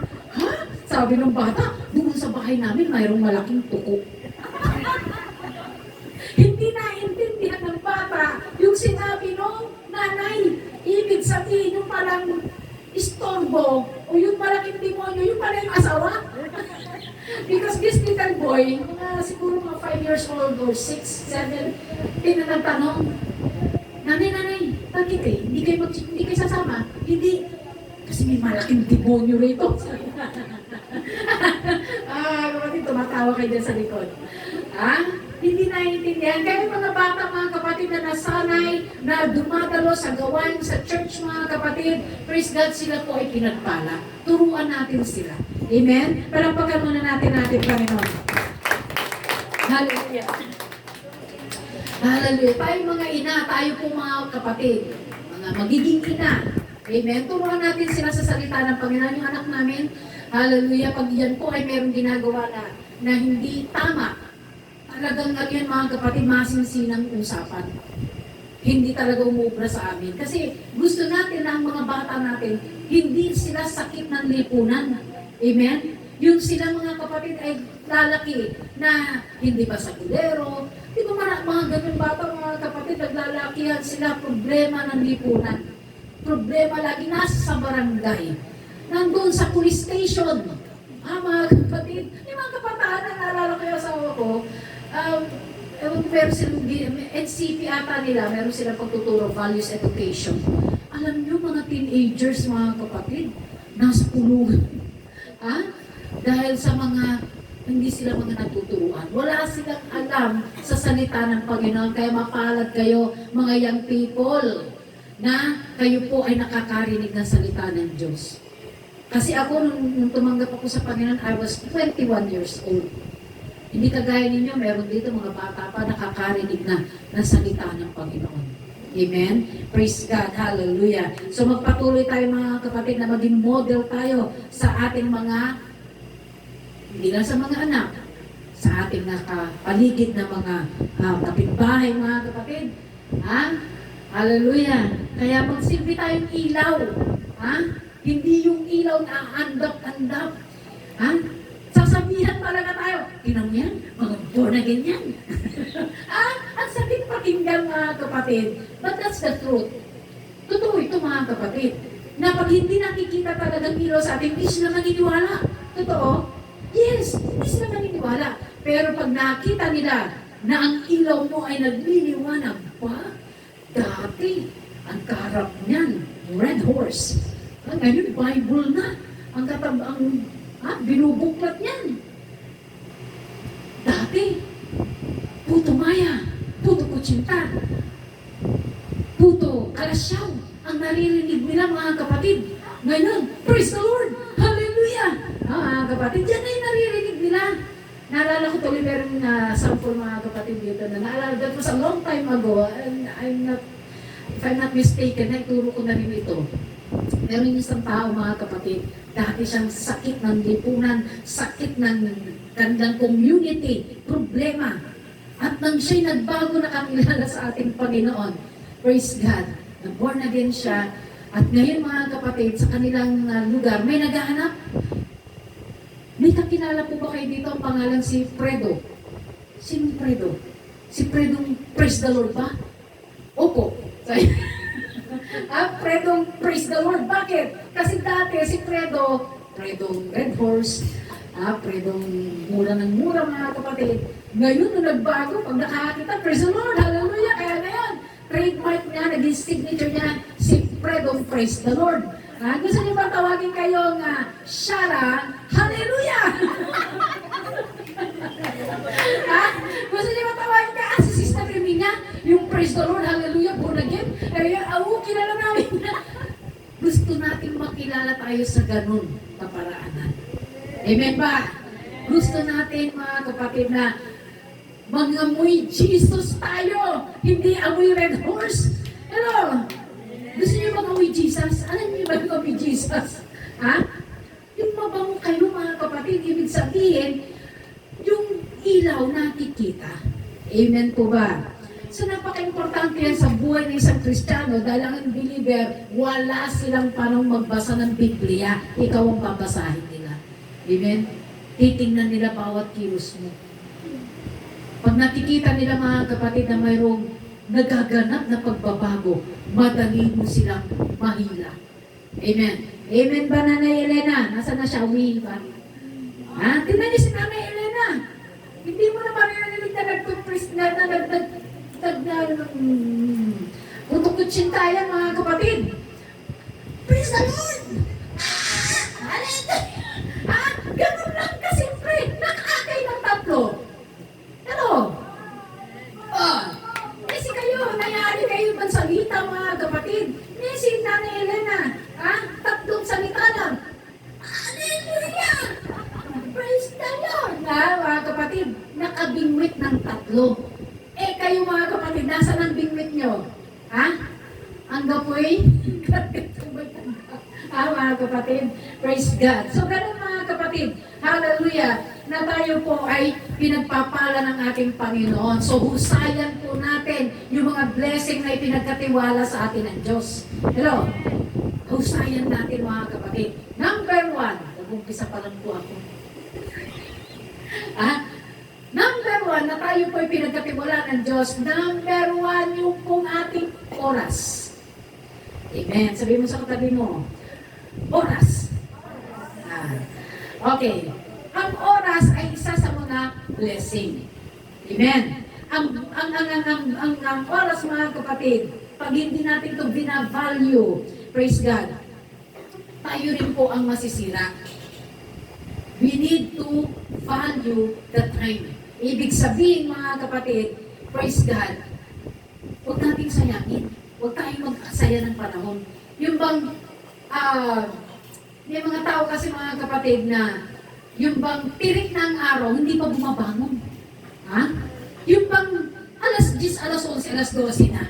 Sabi ng bata, doon sa bahay namin mayroong malaking tuko. Hindi naintindihan ng bata yung sinabi nung nanay. Ibig sabihin yung parang istorbo o yung malaking demonyo, yung pala yung asawa. Because this little boy, siguro mga 5 years old or 6, 7, tinanong, Nanay, bakit hindi kayo sasama? Hindi. Kasi may malaking demonyo rito. Kapatid, tumatawa kayo dyan sa likod. Hindi naiintindihan. Kaya mga bata, mga kapatid na nasanay, na dumadalo sa gawain sa church, mga kapatid, praise God, sila po ay pinagpala. Turuan natin sila. Amen? Palampakan muna natin Panginoon. Hallelujah. Hallelujah. Tayo mga ina, tayo po mga kapatid, mga magiging ina. Amen? Turuan natin sila sa salita ng Panginoon. Yung anak namin, hallelujah, pag yan po ay meron ginagawa na hindi tama, talagang yan mga kapatid, masinsinang usapan. hindi talaga umubra sa amin. Kasi gusto natin na ang mga bata natin, hindi sila sakit ng lipunan. Amen? Yung sila mga kapatid ay lalaki na hindi ba sa kulero. Di ba mga ganun bata, mga kapatid, naglalakihan sila, problema ng lipunan. Problema lagi nasa sa barangay. Nandun sa police station. Mga kapatid, yung mga kabataan na naalala ko yung asawa ko, meron silang NCP ata nila, meron silang pagtuturo, values education. Alam nyo, mga teenagers, mga kapatid, nasa pulugan. Dahil sa mga, hindi sila mga natuturuan. Wala silang alam sa salita ng Panginoon. Kaya mapalad kayo, mga young people, na kayo po ay nakakarinig ng salita ng Diyos. Kasi ako, nung tumanggap ako sa Panginoon, I was 21 years old. Hindi kagaya ninyo, meron dito mga bata pa nakakarinig na ng salita ng Panginoon. Amen? Praise God. Hallelujah. So magpatuloy tayo mga kapatid na maging model tayo sa ating mga, hindi lang sa mga anak, sa ating nakapaligid na mga kapitbahay mga kapatid. Hallelujah. Kaya magsilbi tayong ilaw. Hindi yung ilaw na andap-andap. Sasabihan talaga tayo, tinang yan, mga born again yan. Ang sakit pakinggan mga kapatid. But that's the truth. Totoo ito mga kapatid. Na pag hindi nakikita talagang ilaw sa atin, hindi sila maniniwala. Totoo? Yes, hindi sila maniniwala. Pero pag nakita nila na ang ilaw mo ay nagliliwanag pa, dati, ang karap niyan, red horse. Ngayon, Bible na. Ang binubuklat niyan. Dati, puto maya, puto kutsinta, puto kalasyaw, ang naririnig nila mga kapatid. Ngayon, praise the Lord! Hallelujah! Mga kapatid, yan ay naririnig nila. Naalala ko tuloy meron sample mga kapatid dito na naalala, that was a long time ago, and if I'm not mistaken, nagturo ko na rin ito. Meron isang tao mga kapatid, dati siyang sakit ng lipunan, sakit ng kanilang community, problema. At nang siya'y nagbago na kakilala sa ating Panginoon, praise God, na-born again siya. At ngayon mga kapatid, sa kanilang lugar, may naghahanap. May kakilala po ba kayo dito ang pangalan si Fredo? Sinong Fredo? Si Fredong Praise the Lord ba? Opo. Fredong Praise the Lord. Bakit? Kasi dati si Fredong Red Horse, Fredong mura ng mura mga kapatid. Ngayon nung nagbago, pag nakakita, Praise the Lord, hallelujah. Kaya ngayon, trademark niya, naging signature niya, si Fredong Praise the Lord. Gusto niyo ba tawagin kayong Shara, hallelujah! Gusto niyo ba tawagin ka, si Sister Remina, yung Praise the Lord, hallelujah, born again? Kilala namin na. Gusto natin makilala tayo sa ganun kaparaanan. Amen ba? Gusto natin mga kapatid na mangamoy Jesus tayo, hindi amoy red horse. Hello? Gusto niyo mag-amoy Jesus? Alam niyo ba mag-amoy Jesus? Yung mabango kayo mga kapatid, ibig sabihin, yung ilaw nakikita. Amen po ba? So napaka-importante yan sa buhay ng isang Kristiyano dahil ang believer, wala silang parang magbasa ng Biblia. Ikaw ang babasahin nila. Amen? Titingnan nila bawat kilos mo. Pag nakikita nila mga kapatid na mayroong nagaganap na pagbabago, madali mo silang mahila. Amen. Amen ba, Nanay Elena? Nasaan na siya? Uwi ba? Tingnan niyo si Nanay Elena. Hindi mo na maririnig na nagpipris na kutukutsintayan mga kapatid. Praise the Lord! Ganun lang kasimple. Nakakay ng tatlo. Ano? Si kayo, nayari kayo magsalita mga kapatid. Si Nanay Elena, tatlong salita lang. Hallelujah! Praise the Lord! Mga kapatid, nakabingwit ng tatlo. Kayo mga kapatid, nasa ng bingwit nyo? Ang gapoy? Mga kapatid, praise God. So, ganun mga kapatid, hallelujah. na tayo po ay pinagpapala ng ating Panginoon. So husayan po natin yung mga blessing na ipinagkatiwala sa atin ng Diyos. Hello? Husayan natin mga kapatid. Number 1, nag-umpisa pa lang po ako. Number 1, na tayo po ay pinagkatiwala ng Diyos. Number 1, yung pong ating oras. Amen. Sabi mo sa katabi mo, oras. Okay. Ang oras ay isa sa mga blessing. Amen. Ang oras mga kapatid, pag hindi natin ito binavalue, praise God, tayo rin po ang masisira. We need to value the time. Ibig sabihin mga kapatid, praise God, huwag nating sayangin. Huwag tayong mag-asaya ng panahon. Yung bang, may mga tao kasi mga kapatid na yung bang tirik ng araw, hindi pa bumabangon. Yung bang alas 10, alas 11, alas 12 na.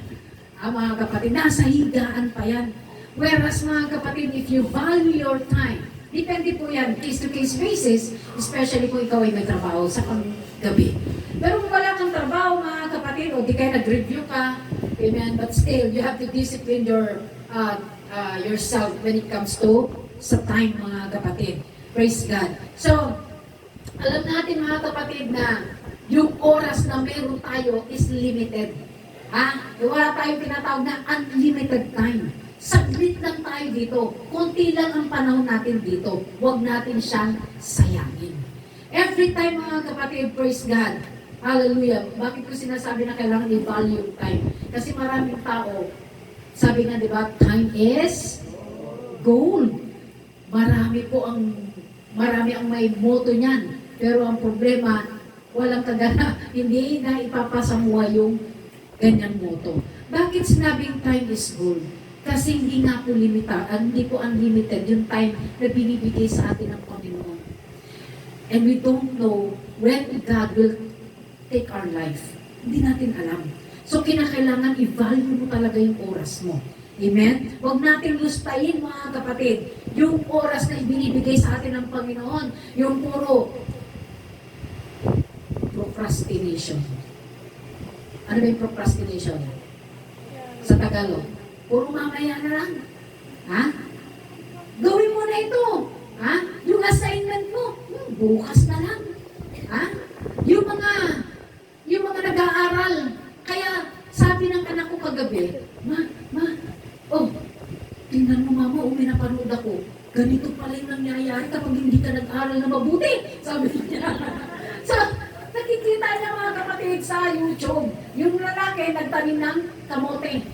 Mga kapatid, nasa higaan pa yan. Whereas mga kapatid, if you value your time, depende po yan, case-to-case basis, especially kung ikaw ay may trabaho sa panggabi. Pero kung wala kang trabaho mga kapatid, o di kaya nag-review ka, amen, but still, you have to discipline yourself when it comes to sa time mga kapatid. Praise God. So, alam natin mga kapatid na yung oras na meron tayo is limited. Wala tayong tinatawag na unlimited time. Saglit lang tayo dito. Konti lang ang panahon natin dito. Huwag natin siyang sayangin. Every time mga kapatid, praise God. Hallelujah. Bakit ko sinasabi na kailangan i-value yung time? Kasi maraming tao, sabi nga diba, time is gold. Marami ang may moto niyan. Pero ang problema, walang kagana, hindi na ipapasamuha yung ganyang moto. Bakit sinabing time is gold? Kasi hindi nga po hindi po unlimited yung time na binibigay sa atin ng Panginoon. And we don't know when God will take our life. Hindi natin alam. So kinakailangan i-value mo talaga yung oras mo. Amen? Huwag natin lustayin mga kapatid, yung oras na ibinibigay sa atin ng Panginoon, yung puro procrastination. Ano ba yung procrastination? Sa Tagalog. Puro mamaya na lang. Gawin mo na ito. Yung assignment mo, bukas na lang. Yung mga nag-aaral. Kaya sabi ng anak ko kagabi, tingnan mo mama, may napanood ako. Ganito pala yung nangyayari kapag hindi ka nag-aral na mabuti. Sabi niya. So, nakikita niya mga kapatid sa YouTube, yung lalaki nagtanim ng kamote.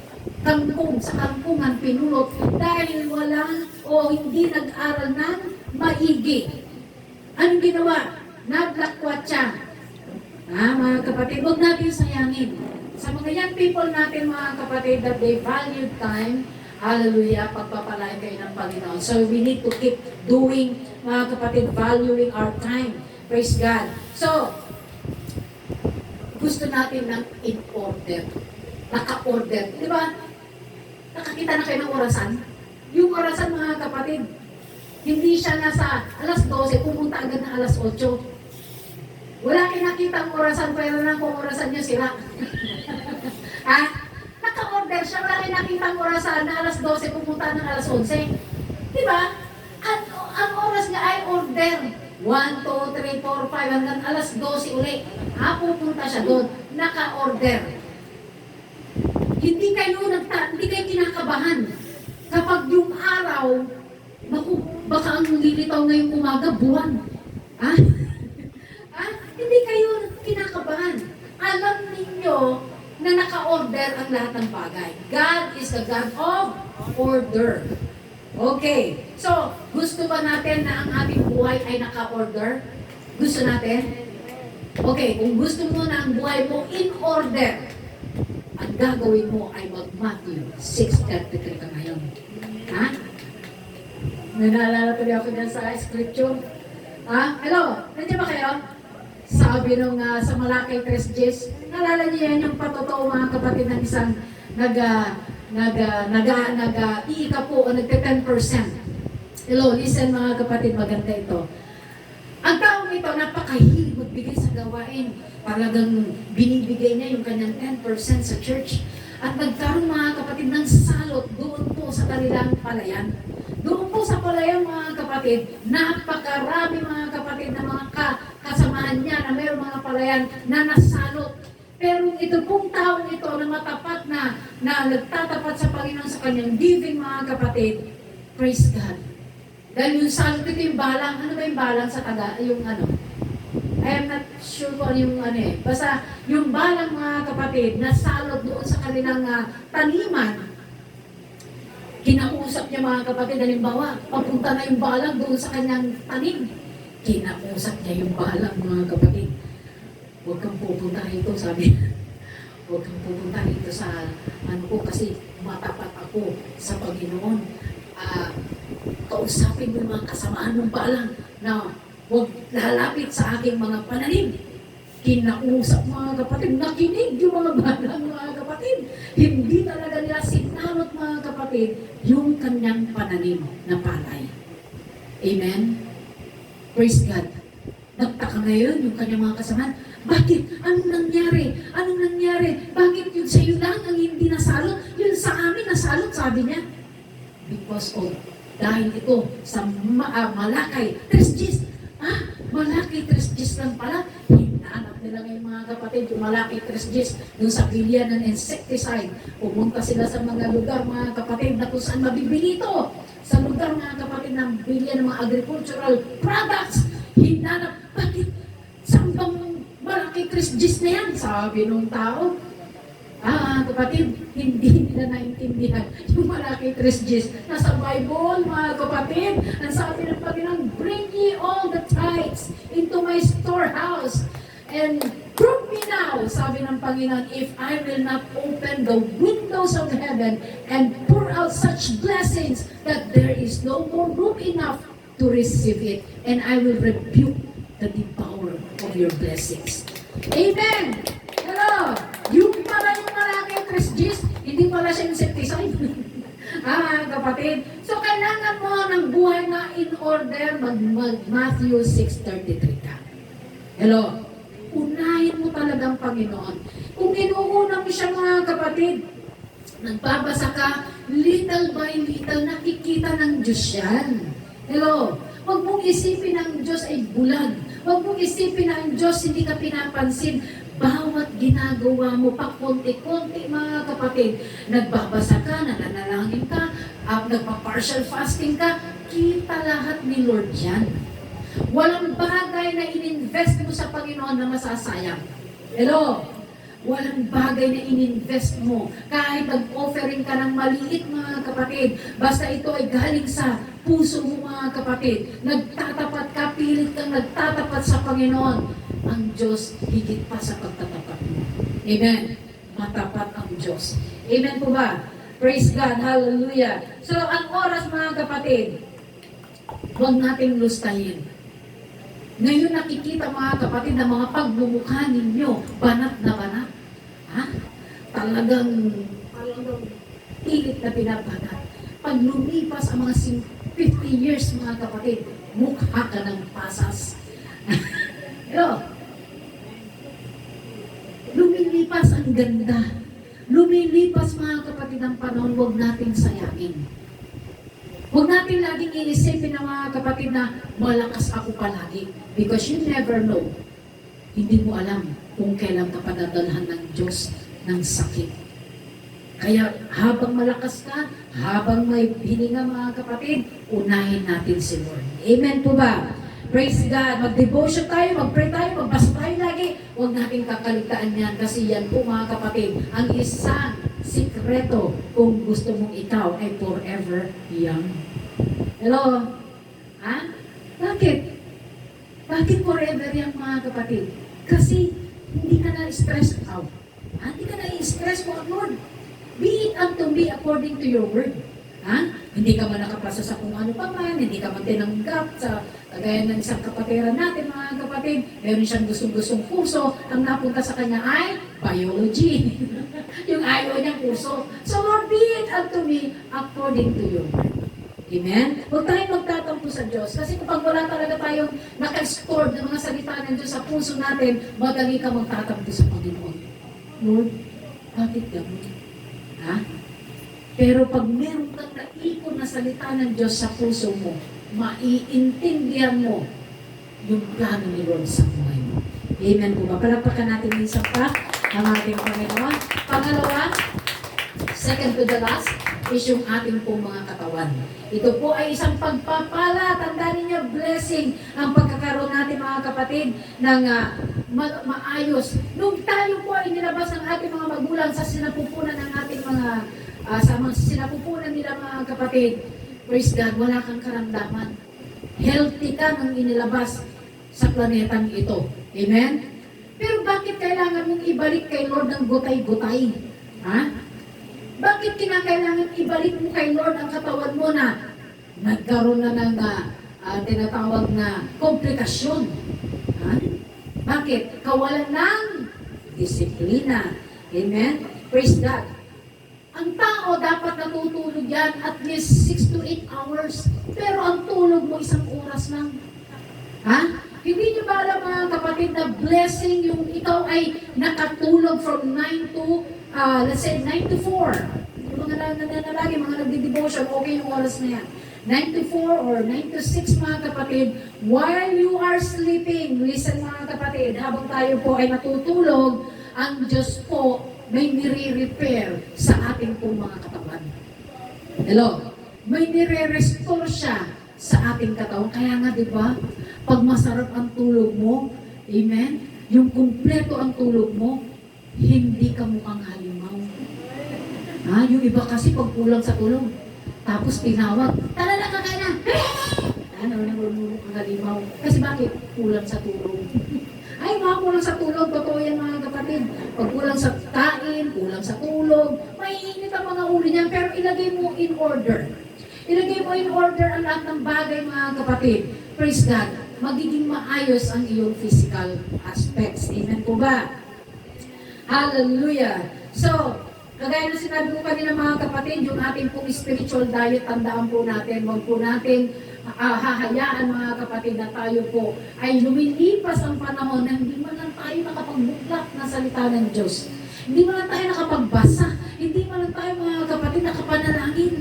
Kangkong, sa kangkungan pinulot dahil hindi nag-aral ng maigi. Anong ginawa? Naglakwat siya. Mga kapatid, huwag natin sayangin. Sa mga young people natin mga kapatid that they value time, hallelujah, pagpapalain kayo ng Panginoon. So we need to keep doing, mga kapatid, valuing our time. Praise God. So, gusto natin ng in order. Naka-order. Di ba? Nakakita na kayo ng orasan? Yung orasan mga kapatid, hindi siya nasa alas 12, pumunta agad na alas 8. Wala kayo nakita ang orasan, pero lang kung orasan niyo sila. Naka-order siya, wala kayo nakita ang orasan na alas 12, pumunta ng alas 11. Di ba? At ang oras niya ay order. 1, 2, 3, 4, 5, hanggang alas 12 ulit. Pupunta siya doon. Naka-order. Hindi kayo kinakabahan. Kapag yung araw, baka ang lilitaw ngayong umaga, buwan. Hindi kayo kinakabahan. Alam ninyo na naka-order ang lahat ng bagay. God is the God of order. Okay. So, gusto ba natin na ang ating buhay ay naka-order? Gusto natin? Okay, kung gusto mo na ang buhay mo in order, ang gagawin mo ay mag-Matthew 6:33 ka ngayon. May naalala tuloy ako dyan sa scripture. Hello? Nandiyan ba kayo? Sabi nung sa Malakay 3:10, naalala niyo yan yung patotoo mga kapatid ng isang iika po o nagte 10%. Hello, listen mga kapatid, maganda ito. Ang taong ito, napakahilig magbigay sa gawain. Talagang binibigay niya yung kanyang 10% sa church. At nagkaroon mga kapatid ng salot doon po sa kanilang palayan. Doon po sa palayan mga kapatid, napakarami mga kapatid na mga kasamahan niya na mayroong mga palayan na nasalot. Pero ito pong taong ito na matapat na nagtatapat sa Panginoon sa kanyang giving mga kapatid, praise God. Dahil yung salot ito yung balang, ano ba yung balang sa yung ano? I am not sure kung ano yung ano eh. Basta yung balang mga kapatid, nasalot doon sa kanilang taniman. Kinausap niya mga kapatid, halimbawa, papunta na yung balang doon sa kanyang tanim. Kinausap niya yung balang mga kapatid. Huwag kang pupunta rito, sabi. Huwag kang pupunta rito sa ano ko kasi matapat ako sa Panginoon. Kausapin mo yung mga kasamaan ng balang na huwag lalapit sa aking mga pananim. Kinausap mga kapatid, nakinig yung mga balang mga kapatid. Hindi talaga nila sinalot mga kapatid yung kanyang pananim na palay. Amen? Praise God. Nagtaka ngayon yung kanyang mga kasamaan. Bakit? Anong nangyari? Anong nangyari? Bakit yun sa'yo lang ang hindi nasalot? Yun sa amin nasalot, sabi niya. Because of, dahil ito sa Malakay 3 Malakay 3 lang pala. Hinanap nila ngayon mga kapatid, yung Malakay 3 dun sa bilya ng insecticide. Pumunta sila sa mga lugar mga kapatid na kung saan mabibili ito. Sa lugar mga kapatid ng bilya ng mga agricultural products. Hinanap, bakit? Saan bang Malakay 3 na yan? Sabi nung tao. Kapatid, hindi nila naintindihan yung Malakay 3 nasa Bible, mga kapatid. Ang sabi ng Panginoon, bring ye all the tithes into my storehouse and prove me now, sabi ng Panginoon, if I will not open the windows of heaven and pour out such blessings that there is no more room enough to receive it, and I will rebuke the devourer of your blessings. Amen! Hello! Yung pala yung Malakay 3, hindi pala siya insecticide. Kapatid. So, kailangan mo ng buhay na in order mag-Matthew 6:33 ka. Hello? Unahin mo talagang Panginoon. Kung inuuna mo siya mga kapatid, nagbabasa ka, little by little, nakikita ng Diyos yan. Hello? Huwag mong isipin ang Diyos ay bulag. Huwag mong isipin na ang Diyos hindi ka pinapansin. Bawat ginagawa mo, pa konti-konti mga kapatid, nagbabasa ka, nananalangin ka, nagpa-partial fasting ka, kita lahat ni Lord yan. Walang bagay na ininvest mo sa Panginoon na masasayang. Hello? Walang bagay na ininvest mo. Kahit nag-offering ka ng maliit mga kapatid, basta ito ay galing sa puso mo mga kapatid, nagtatapat ka, pilit kang nagtatapat sa Panginoon, ang Diyos higit pa sa pagtatapat mo. Amen. Matapat ang Diyos. Amen po ba? Praise God. Hallelujah. So, ang oras mga kapatid, huwag nating lustahin. Ngayon nakikita mga kapatid na mga pagmumukha ninyo, banat na banat. Talagang pilit na pinabanat. Pag lumipas ang mga 50 years mga kapatid, mukha ka ng pasas. Pero, lumilipas ang ganda. Lumilipas mga kapatid ang panahon, huwag nating sayangin. Huwag natin laging iisipin ng mga kapatid na malakas ako palagi. Because you never know. Hindi mo alam kung kailan ka padadalhan ng Diyos ng sakit. Kaya habang malakas ka, habang may hininga mga kapatid, unahin natin si Lord. Amen po ba? Praise God. Mag-devotion tayo, mag-pray tayo, magbasa tayo lagi. Huwag natin kakalitaan yan kasi yan po mga kapatid, ang isang sikreto kung gusto mong ikaw ay forever young. Hello? Bakit? Bakit forever young mga kapatid? Kasi hindi ka na-stress out. Hindi ka na-stress mo, Lord. Be it unto me according to your word. Hindi ka man nakapasa sa kung ano pa man, hindi ka man tinanggap sa kagaya ng isang kapatiran natin mga kapatid, meron siyang gustong-gustong kurso, ang napunta sa kanya ay biology. Yung ayaw niyang kurso. So Lord, be it unto me according to your word. Amen? Huwag tayong magtatampo sa Diyos. Kasi kapag wala talaga tayong naka-store ng mga salita ng Diyos sa puso natin, madali ka magtatampo sa Panginoon. Lord, bakit gano'n? Ha? Pero pag meron kang naipon na salita ng Diyos sa puso mo, maiintindihan mo yung plano ni Lord sa buhay mo. Amen po ba? Palagpakan natin ng isang pa ang ating Panginoon. Pangalawa, second to the last, is yung ating pong mga katawan. Ito po ay isang pagpapala. Tandaan ninyo, blessing ang pagkakaroon natin mga kapatid ng maayos. Nung tayo po ay nilabas ng ating mga magulang sa sinapupunan ng ating mga sa mga sinapupunan nila mga kapatid, praise God, wala kang karamdaman. Healthy ka nang inilabas sa planetang ito. Amen? Pero bakit kailangan mong ibalik kay Lord ng gutay-gutay? Ha? Bakit kinakailangan ibalik mo kay Lord ang katawan mo na nagkaroon na ng tinatawag na komplikasyon? Ha? Bakit? Kawalan ng disiplina. Amen? Praise God. Ang tao dapat natutulog yan at least 6 to 8 hours. Pero ang tulog mo isang oras lang. Ha? Hindi niyo ba alam mga kapatid na blessing yung ikaw ay nakatulog from 9 to, let's say 9 to 4. Yung mga nananalagi, mga nagdi-devotion, okay yung oras na yan. 9 to 4 or 9 to 6 mga kapatid, while you are sleeping, listen mga kapatid, habang tayo po ay natutulog, ang Diyos po may nire-repair sa ating pong mga katawan. Hello? May nire-restore siya sa ating katawan. Kaya nga, di ba, pag masarap ang tulog mo, amen, yung kumpleto ang tulog mo, hindi ka mukhang halimaw. Ha? Yung iba kasi pag kulang sa tulog, tapos tinawag, tala na kakain na! Ano na mukhang halimaw? Kasi bakit? Kulang sa tulog. Ay, mga kulang sa tulog, totoo yan mga kapatid. Pag kulang sa kain, kulang sa tulog, maiinit ang mga ulo niyan, pero ilagay mo in order. Ilagay mo in order ang lahat ng bagay mga kapatid. Praise God. Magiging maayos ang iyong physical aspects. Amen po ba? Hallelujah. So, kagaya na sinabi ko kanina mga kapatid, yung ating pong spiritual diet, tandaan po natin, huwag po natin hahayaan mga kapatid na tayo po ay lumilipas ang panahon na hindi man lang tayo nakapagbuklak na salita ng Diyos. Hindi man lang tayo nakapagbasa. Hindi man lang tayo mga kapatid nakapanalangin.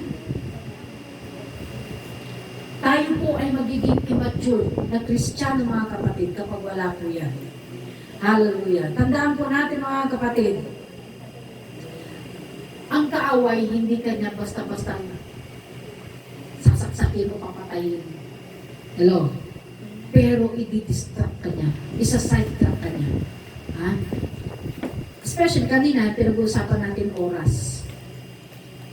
Tayo po ay magiging immature na Kristiyano mga kapatid kapag wala po yan. Hallelujah. Tandaan po natin mga kapatid, ang kaaway hindi kanya basta-basta sasaksakin o papatayin. Hello? Pero i-distract ka niya. Isa-sidetrack ka niya. Ha? Especially kanina, pinag-uusapan natin oras.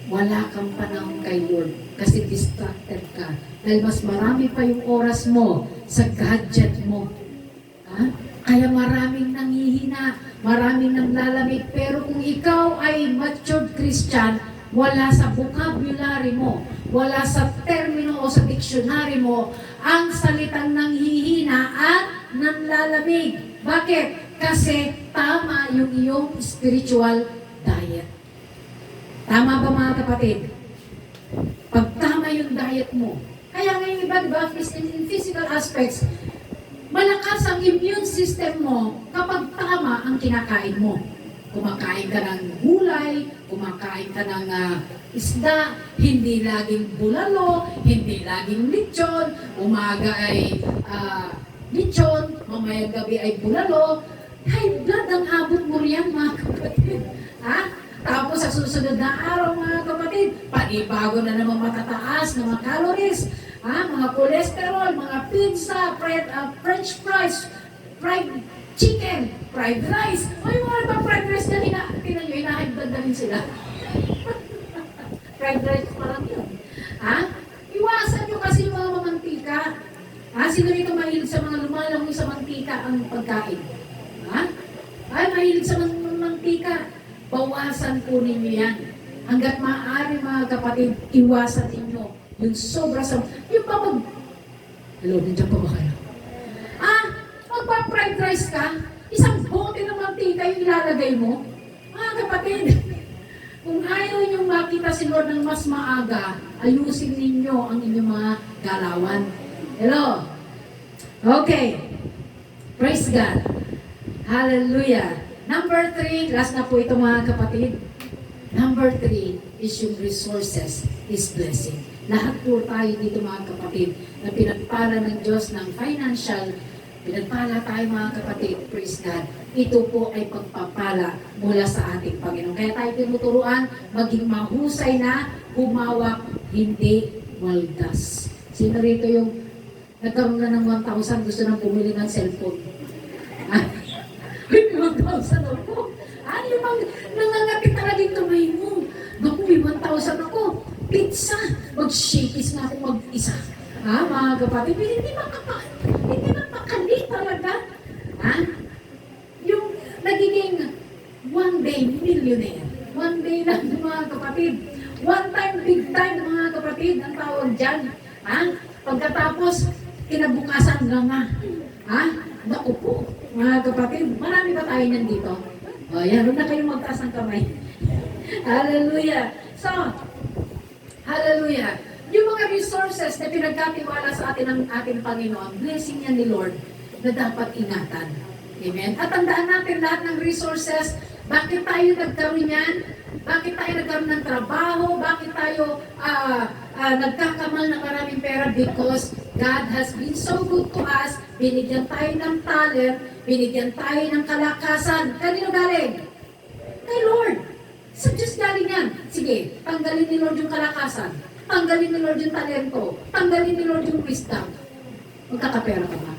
Wala kang panahon kay Lord kasi distracted ka. Dahil mas marami pa yung oras mo sa gadget mo. Ha? Kaya maraming nanghihina, maraming nanglalamig. Pero kung ikaw ay matured Christian, wala sa vocabulary mo, wala sa termino o sa dictionary mo, ang salitang nanghihina at nanlalamig. Bakit? Kasi tama yung iyong spiritual diet. Tama ba mga kapatid? Pag tama yung diet mo, kaya ngayon iba, diba, in physical aspects, malakas ang immune system mo kapag tama ang kinakain mo. Kumakain ka ng gulay, kumakain ka ng isda, hindi laging bulalo, hindi laging lechon, umaga ay lechon, mamayang gabi ay bulalo. High blood ang abot mo riyan mga kapatid. Ha? Tapos sa susunod na araw mga kapatid, panibago na naman matataas ng mga calories, mga cholesterol, mga pizza, french fries, fried chicken, fried rice. O yung mga ibang fried rice na tinan nyo, high blood na rin sila. Fried rice pa lang yun. Iwasan nyo kasi yung mga mantika. Sino rito mahilig sa mga lumalangoy sa mantika ang pagkain? Ay, mahilig sa mantika. Bawasan po ninyo yan. Hanggat maaari mga kapatid, iwasan ninyo yung sobra sa... Yung pa mag... Hello, nandiyan pa ba kayo? Magpa-fried rice ka, isang bote ng mantika yung ilalagay mo. Mga kapatid, Kung ayaw ninyong makita si Lord ng mas maaga, ayusin ninyo ang inyong mga galawan. Hello? Okay. Praise God. Hallelujah. Number 3, last na po ito mga kapatid. Number 3 is yung resources is blessing. Lahat po tayo dito mga kapatid na pinagpala ng Diyos ng financial, pinagpala tayo mga kapatid, praise God. Ito po ay pagpapala mula sa ating Panginoon. Kaya tayo tinuturuan, maging mahusay na, humawak, hindi waldas. Sino rito yung nagkaroon na ng 1,000, gusto nang bumili ng cellphone? Ah, 1,000 ako. Ano bang nangangapit talaga yung kamay mo? Naku, may 1,000 ako. Pizza. Mag-shakis nga ako mag-isa. Ha, mga kapatid? Hindi mapakali talaga. Ha? Yung nagiging one day millionaire. One day lang mga kapatid. One time, big time mga kapatid, ang tawag dyan. Ha? Pagkatapos, kinabukasan nga. Ha? Naku po, mga kapatid. Marami ba tayo niyan dito? O, yan. Huwag na kayong magtaas ng kamay. Hallelujah. So, hallelujah. Yung mga resources na pinagkatiwala sa atin ng ating Panginoon, blessing yan ni Lord na dapat ingatan. Amen? At tandaan natin lahat ng resources, bakit tayo nagkaroon yan? Bakit tayo nagkaroon ng trabaho? Bakit tayo nagkakamal ng maraming pera? Because God has been so good to us. Binigyan tayo ng talent, binigyan tayo ng kalakasan. Kanino galing? Kay Lord. Sa Diyos galing yan. Sige, tanggalin ni Lord yung kalakasan. Tanggalin ni Lord yung talento. Tanggalin ni Lord yung wisdom. Magkakapera ka ba?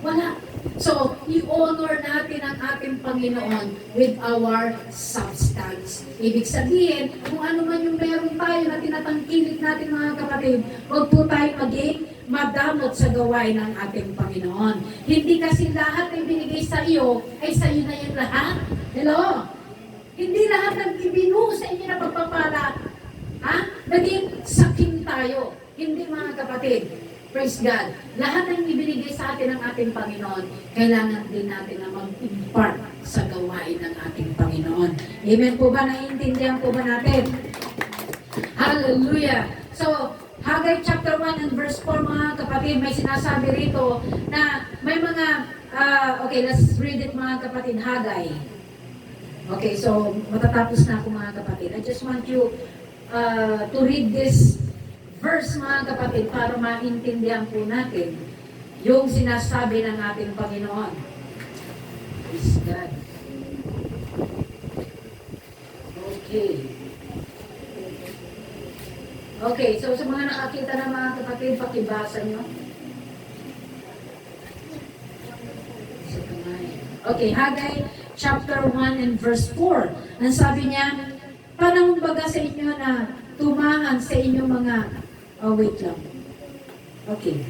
Wala. So, i-honor natin ang ating Panginoon with our substance. Ibig sabihin, kung ano man yung meron tayo na tinatangkilik natin mga kapatid, huwag po tayo maging madamot sa gawain ng ating Panginoon. Hindi kasi lahat na binigay sa iyo, ay sa iyo na yung lahat. Hello? Hindi lahat ng ibinuo sa inyo na pagpapala, naging saking tayo. Hindi mga kapatid. Praise God. Lahat ng ibinigay sa atin ng ating Panginoon, kailangan din natin na mag-impart sa gawain ng ating Panginoon. Amen po ba? Naiintindihan po ba natin? Hallelujah. So, Haggai chapter 1 and verse 4 mga kapatid, may sinasabi rito na may mga, okay, let's read it mga kapatid, Haggai. Okay, so matatapos na ako mga kapatid. I just want you to read this verse mga kapatid para maintindihan po natin yung sinasabi ng ating Panginoon. Praise God. Okay. Okay, so sa mga nakakita na mga kapatid, pakibasa nyo. Okay, Haggai chapter 1 and verse 4. Ang sabi niya, panahon baga sa inyo na tumangan sa inyong mga, wait lang. Okay.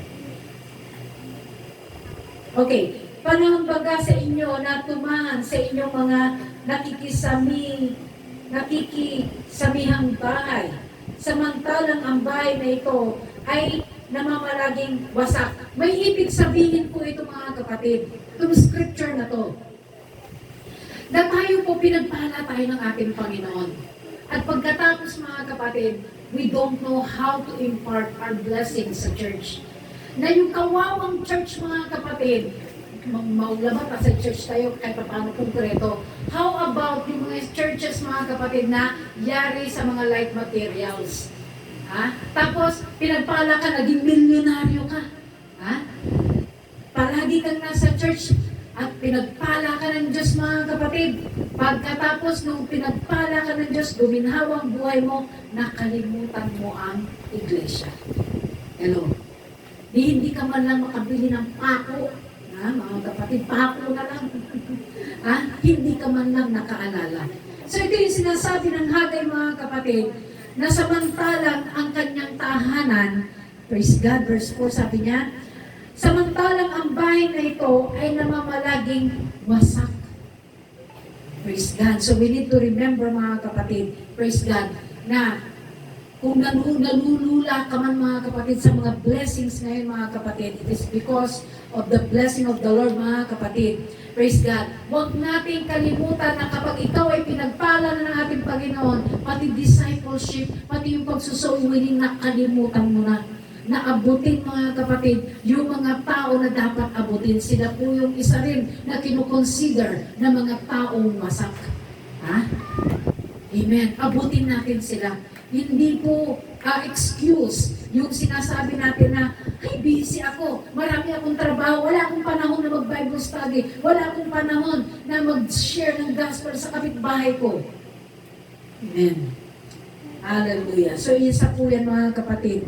Okay, panahon baga sa inyo na tumangan sa inyong mga nakikisamihang bahay. Samantalang ang bahay na ito ay namamalaging wasak. May ibig sabihin po ito mga kapatid. Itong scripture na to. Na tayo po pinagpala tayo ng ating Panginoon. At pagkatapos mga kapatid, we don't know how to impart our blessings sa church. Na yung kawawang church mga kapatid, maulabat pa sa church tayo kahit paano konkreto. How about yung mga churches mga kapatid na yari sa mga light materials? Tapos, pinagpala ka, naging milyonaryo ka. Palagi kang nasa church at pinagpala ka ng Diyos mga kapatid. Pagkatapos nung pinagpala ka ng Diyos, guminhawa ang buhay mo, nakalimutan mo ang iglesia. Hello? Hindi ka man lang makabili ng pako. Mga kapatid, pako na lang. Hindi ka man lang nakaalala. So ito yung sinasabi ng Haggai mga kapatid, na samantalang ang kanyang tahanan, praise God, verse 4 sabi niya, samantalang ang bahay na ito ay namamalaging wasak. Praise God. So we need to remember mga kapatid, praise God, na Kung nalulula ka man mga kapatid sa mga blessings ngayon mga kapatid, it is because of the blessing of the Lord mga kapatid. Praise God. Huwag nating kalimutan na kapag ikaw ay pinagpala na ng ating Panginoon, pati discipleship, pati yung pagsusoul winning, nakalimutan mo na. Naabutin mga kapatid, yung mga tao na dapat abutin. Sila po yung isa rin na kinukonsider na mga taong wasak. Ha? Amen. Abutin natin sila. Hindi po excuse yung sinasabi natin na, ay, busy ako, marami akong trabaho, wala akong panahon na mag-Bible study, wala akong panahon na mag-share ng gospel sa kapitbahay ko. Amen. Hallelujah. So, isa po yan mga kapatid,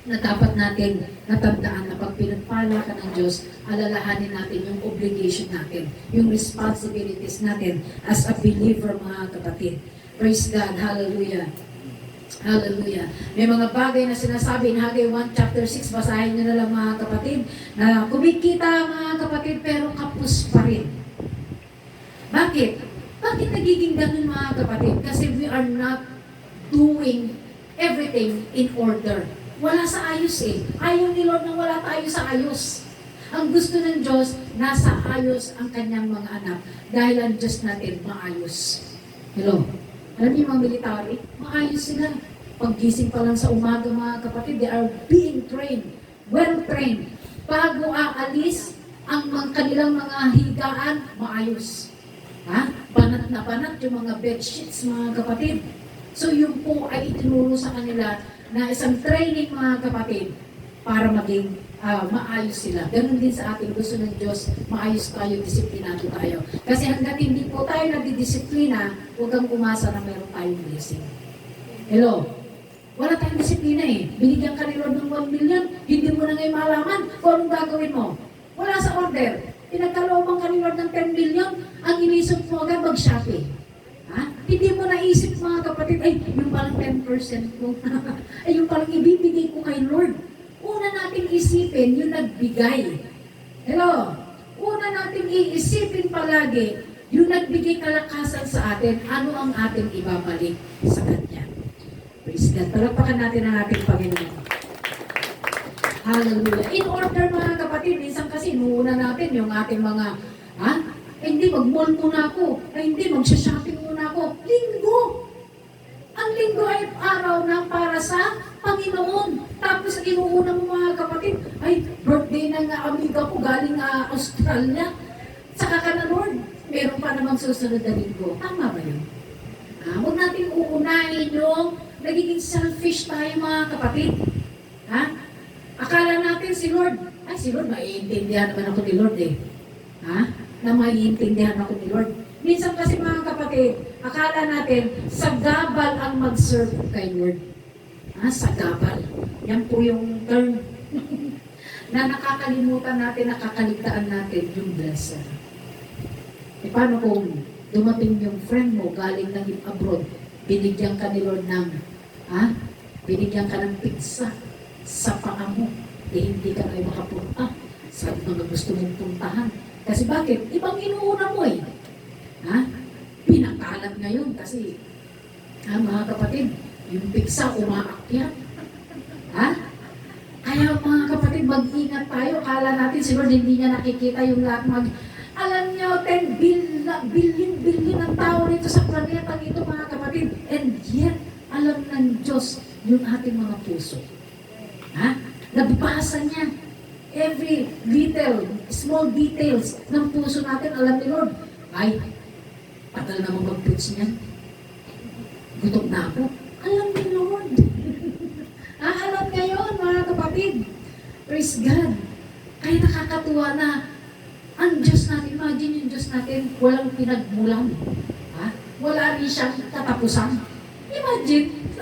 na dapat natin natandaan na pag pinagpala ka ng Diyos, alalahanin natin yung obligation natin, yung responsibilities natin as a believer mga kapatid. Praise God. Hallelujah. Hallelujah. May mga bagay na sinasabi in Haggai 1 chapter 6, basahin nyo na lang mga kapatid, na kumikita mga kapatid pero kapos pa rin. Bakit? Bakit nagiging ganun mga kapatid? Kasi we are not doing everything in order. Wala sa ayos eh. Ayaw ni Lord na wala tayo sa ayos. Ang gusto ng Diyos, nasa ayos ang kanyang mga anak. Dahil ang Diyos natin, maayos. Hello? Alam niyo mga military, maayos sila. Paggising pa lang sa umaga mga kapatid, they are being trained, well trained. Bago aalis, ang kanilang mga higaan, maayos. Ha? Banat na banat yung mga bed sheets mga kapatid. So yun po ay itinuro sa kanila na isang training mga kapatid para maging maayos sila. Ganun din sa ating gusto ng Diyos, maayos tayo, disiplinado tayo. Kasi hanggat hindi po tayo nagdidisiplina, huwag kang umasa na meron tayong blessing. Hello? Wala tayong disiplina eh. Binigyan ka ni Lord ng 1 million, hindi mo na ngayon malaman kung anong gagawin mo. Wala sa order. Pinagkalooban ka ni Lord ng 10 million, ang inisip mo agad mag-shopping. Ha? Hindi mo naisip mga kapatid, ay, yung palang 10% ko. Ay, yung palang ibibigay ko kay Lord. Una natin isipin yung nagbigay. Hello? Una natin iisipin palagi yung nagbigay kalakasan sa atin, ano ang ating ibabalik sa Kanya. Praise God. Palagpakan natin ang ating Panginoon. Hallelujah. In order mga kapatid, minsan kasi inuuna natin yung ating mga, hindi, mag-mall muna ako. Ay, hindi, mag-shopping muna ako. Linggo! Ang linggo ay araw na para sa Panginoon. Tapos inuuna mo mga kapatid, ay, birthday ng amiga ko galing Australia. Saka ka na, Lord, meron pa namang susunod na linggo. Tama ba yun? Huwag natin uunahin yung nagiging selfish tayo mga kapatid. Akala natin si Lord, si Lord, maiintindihan naman ako ni Lord eh. Na maiintindihan ako ni Lord. Minsan kasi mga kapatid, akala natin, sagabal ang mag-serve kay Lord. Sagabal. Yan po yung term na nakakalimutan natin, nakakaligtaan natin yung blesser. Paano kung dumating yung friend mo galing ng abroad, binigyan ka ni Lord ng, binigyan ka ng pizza sa paa mo, hindi ka kayo makapunta sa mga gusto mong puntahan. Kasi bakit? Ibang inuuna mo eh. Pinakalat ngayon kasi, mga kapatid, yung pizza umaakyat. Kaya mga kapatid, mag-ingat tayo. Kala natin si Lord hindi niya nakikita yung lahat alam niyo, 10 billion ang tao rito sa planeta ito mga kapatid. And yet, alam ng Diyos yung ating mga puso. Nabasa niya every little, small details ng puso natin. Alam ni Lord, ay, patal naman mag-preach niyan. Gutom na ako. Alam ni Lord. Alam niya yun, mga kapatid. Praise God. Kaya nakakatuwa na ang Diyos natin, imagine yung Diyos natin, walang pinagmulan. Wala rin siyang katapusan. Imagine,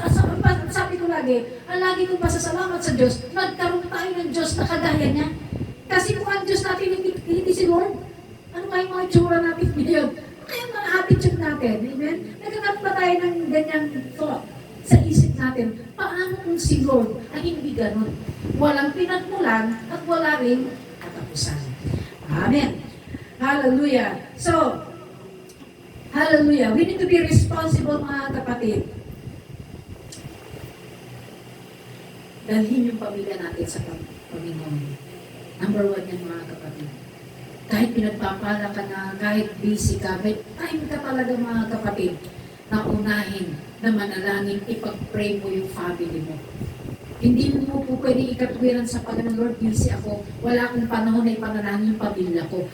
sabi ko lagi, ang lagi kong pasasalamat sa Diyos, nagkaroon tayo ng Diyos na kagaya niya. Kasi kung ang Diyos natin hindi si Lord, ano nga yung mga itsura natin ngayon? Kaya mga attitude natin, amen? Nagkakaroon ba tayo ng ganyang thought sa isip natin? Paano kung si Lord ay hindi ganun? Walang pinagmulan at wala rin katapusan. Amen. Hallelujah. So, hallelujah. We need to be responsible mga kapatid. Dalhin yung pamilya natin sa Panginoon. Number one yan mga kapatid. Kahit pinagpapala ka na, kahit busy ka, may time ka talaga mga kapatid na unahin na manalangin, ipag-pray mo yung family mo. Hindi mo po pwede ikatwiran sa Panginoon, Lord, busy ako, wala akong panahon na ipanalangin yung pamilya ko.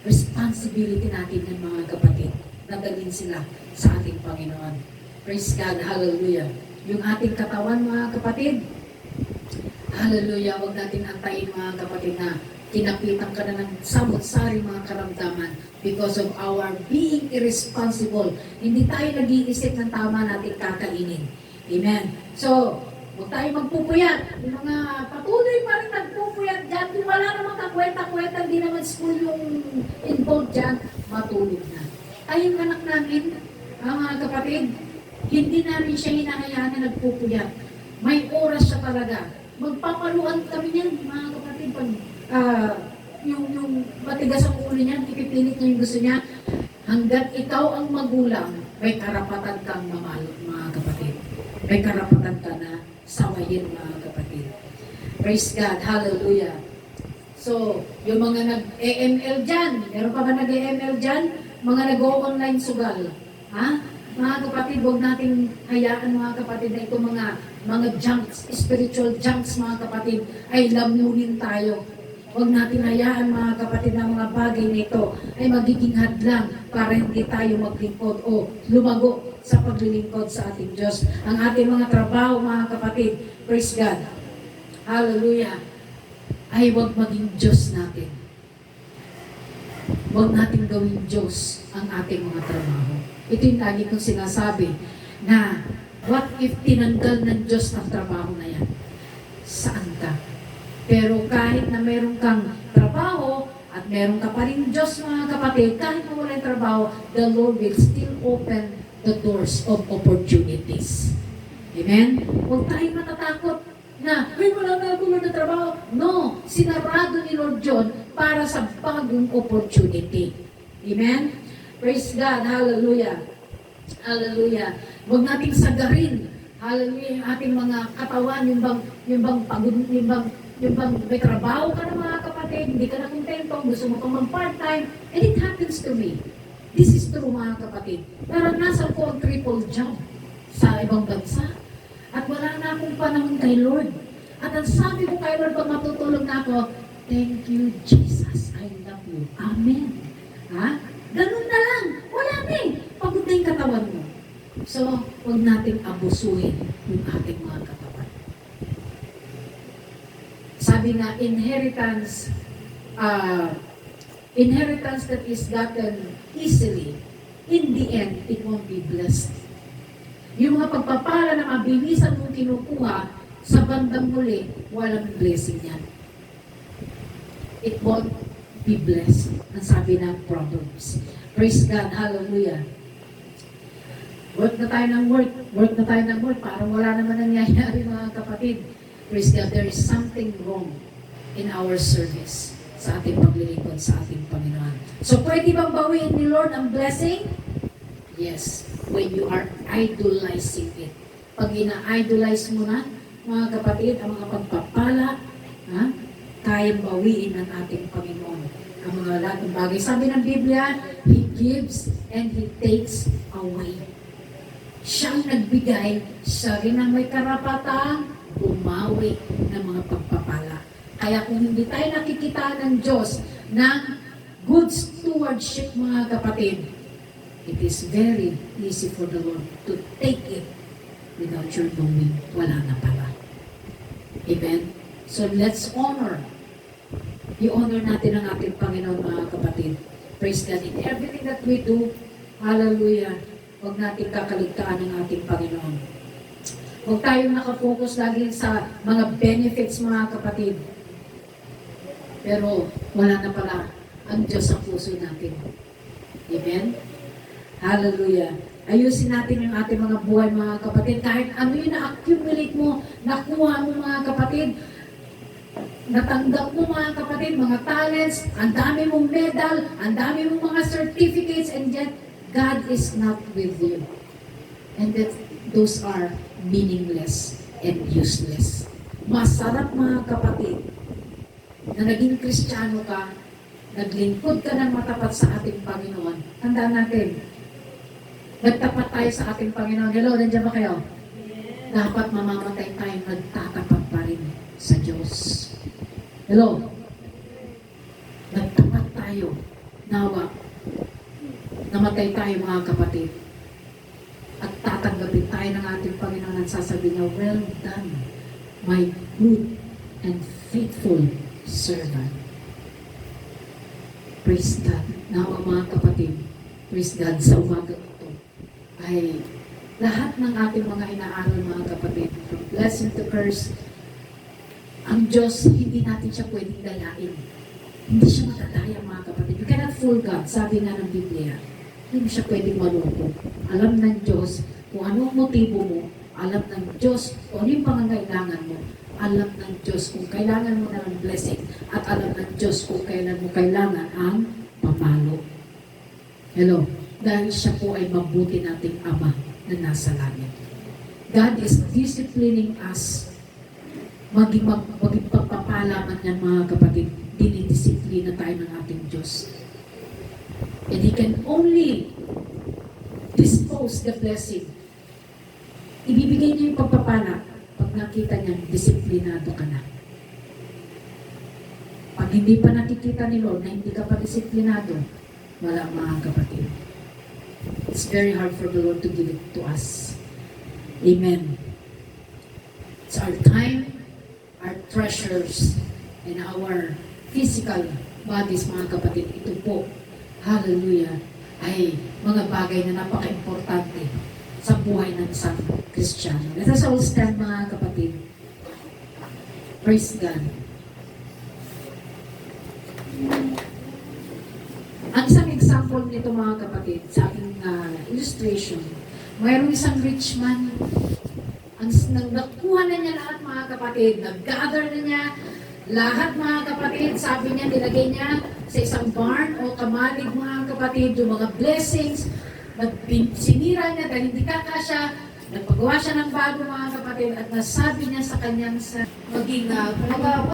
Responsibility natin yan mga kapatid, nadalhin sila sa ating Panginoon. Praise God, hallelujah. Yung ating katawan mga kapatid, hallelujah, huwag natin antayin mga kapatid na kinapitan ka na ng samot-sari mga karamdaman because of our being irresponsible. Hindi tayo nag-iisip ng tama natin kakainin. Amen. So, huwag tayo magpupuyat. Yung mga patuloy pa rin nagpupuyat dyan, kung wala namang kakwenta-kwenta, hindi naman school yung involved dyan, matulog na. Ay, yung anak namin, mga kapatid, hindi namin siya hinahayaan na nagpupuyat. May oras siya talaga. Magpapaluan kami niyan, mga kapatid, pag yung matigas ang ulo niya, ipipilit niya yung gusto niya. Hanggat ikaw ang magulang, may karapatan kang mamalo, mga kapatid. May karapatan ka na sawayin, mga kapatid. Praise God, hallelujah. So, yung mga nag-EML dyan, meron pa ba nag-EML dyan? Mga nag-o-online sugal. Ha? Mga kapatid, huwag natin hayaan mga kapatid na itong mga junks, spiritual junks mga kapatid, ay lamunin tayo. Huwag natin hayaan mga kapatid na mga bagay nito ay magiging hadlang para hindi tayo maglingkod o lumago sa paglilingkod sa ating Diyos. Ang ating mga trabaho mga kapatid, praise God, hallelujah, ay huwag maging Diyos natin. Huwag natin gawing Diyos ang ating mga trabaho. Ito yung lagi kong sinasabi na what if tinanggal ng Diyos ang trabaho na yan? Saan ka? Pero kahit na meron kang trabaho at meron ka pa rin Diyos mga kapatid, kahit na wala yung trabaho, the Lord will still open the doors of opportunities. Amen? Huwag tayong matatakot na, ay wala na ako na trabaho. No, sinarado ni Lord John para sa bagong opportunity. Amen? Praise God, hallelujah. Hallelujah. Huwag nating sagarin, hallelujah, yung ating mga katawan, yung bang pagod, yung bang may trabaho ka na mga kapatid, hindi ka na kontento, gusto mo pang mag-part-time, and it happens to me. This is true mga kapatid. Naranasan ko ang triple job sa ibang bansa. At wala na akong panahon kay Lord. At ang sabi ko kay Lord pag matutulog na ako, thank you Jesus, I love you. Amen. Ha? Ganun na lang. Wala na eh. Pagod na yung katawan mo. So, huwag nating abusuhin yung ating mga katawan. Sabi nga, inheritance that is gotten easily, in the end, it won't be blessed. Yung mga pagpapala na mabilisan mong kinukuha, sa bandang muli, walang blessing yan. It won't be blessed. Ang sabi ng Proverbs. Praise God, hallelujah. Work na tayo ng work, parang wala naman nangyayari mga kapatid. Praise God, there is something wrong in our service sa ating paglilingkod sa ating Panginoon. So, pwede bang bawiin ni Lord ang blessing? Yes, when you are idolizing it. Pag ina-idolize mo na, mga kapatid, ang mga pagpapala, kayang bawiin ng ating Panginoon ang mga lahat ng bagay. Sabi ng Biblia, He gives and He takes away. Siyang nagbigay, siya rin ang may karapatang bumawi ng mga pagpapala. Kaya kung hindi tayo nakikita ng Diyos ng good stewardship, mga kapatid, it is very easy for the Lord to take it without your knowing. Wala na pala. Amen? So let's honor. I-honor natin ang ating Panginoon, mga kapatid. Praise God. In everything that we do, hallelujah, huwag natin kakaligtaan ng ating Panginoon. Huwag tayong nakafocus lagi sa mga benefits, mga kapatid. Pero wala na pala ang Diyos sa puso natin. Amen? Hallelujah. Ayusin natin yung ating mga buhay, mga kapatid. Kahit ano yung na-accumulate mo, nakuha mo, mga kapatid, natanggap mo, mga kapatid, mga talents, ang dami mong medal, ang dami mong mga certificates, and yet, God is not with you. And that those are meaningless and useless. Masarap mga kapatid na naging Kristiyano ka, naglingkod ka ng matapat sa ating Panginoon. Tandaan natin, nagtapat tayo sa ating Panginoon. Hello, nandiyan ba kayo? Dapat mamamatay tayo, nagtatapat pa rin sa Diyos. Hello? Nagtapat tayo. Nawa. Namatay tayo mga kapatid. At tatanggapin tayo ng ating Panginoon at sasabihin niya, well done, my good and faithful servant. Praise God. Nawa mga kapatid, praise God, sa umaga ito ay lahat ng ating mga inaaral mga kapatid, from blessing to curse, ang Diyos, hindi natin siya pwedeng dalain. Hindi siya matadaya mga kapatid. You cannot fool God, sabi nga ng Biblia. Hindi siya pwedeng maloko. Alam ng Diyos kung ano ang motibo mo, alam ng Diyos kung ano yung pangangailangan mo, alam ng Diyos kung kailangan mo na ng blessing, at alam ng Diyos kung kailan mo kailangan ang papalo. Hello? Dahil siya po ay mabuti nating Ama na nasa langit. God is disciplining us. Maging pagpapalaman yan mga kapatid, dinidisiplina tayo ng ating Diyos. And He can only dispose the blessing. Ibibigay niya yung pagpapala pag nakita niya, disiplinado ka na. Pag hindi pa nakikita ni Lord na hindi ka pa disiplinado, wala mga kapatid. It's very hard for the Lord to give it to us. Amen. It's our time, our treasures, and our physical bodies, mga kapatid. Ito po, hallelujah, ay mga bagay na napaka-importante sa buhay ng isang Kristiyano. Let us all stand mga kapatid. Praise God. Ang isang example nito mga kapatid, sa aking illustration, mayroong isang rich man, nakuha na niya lahat mga kapatid, nag-gather na niya, lahat mga kapatid, sabi niya, nilagay niya sa isang barn o kamalig mga kapatid, yung mga blessings, sinira niya dahil hindi kakasya, nagpagawa siya ng bago mga kapatid, at nasabi niya sa kanyang maging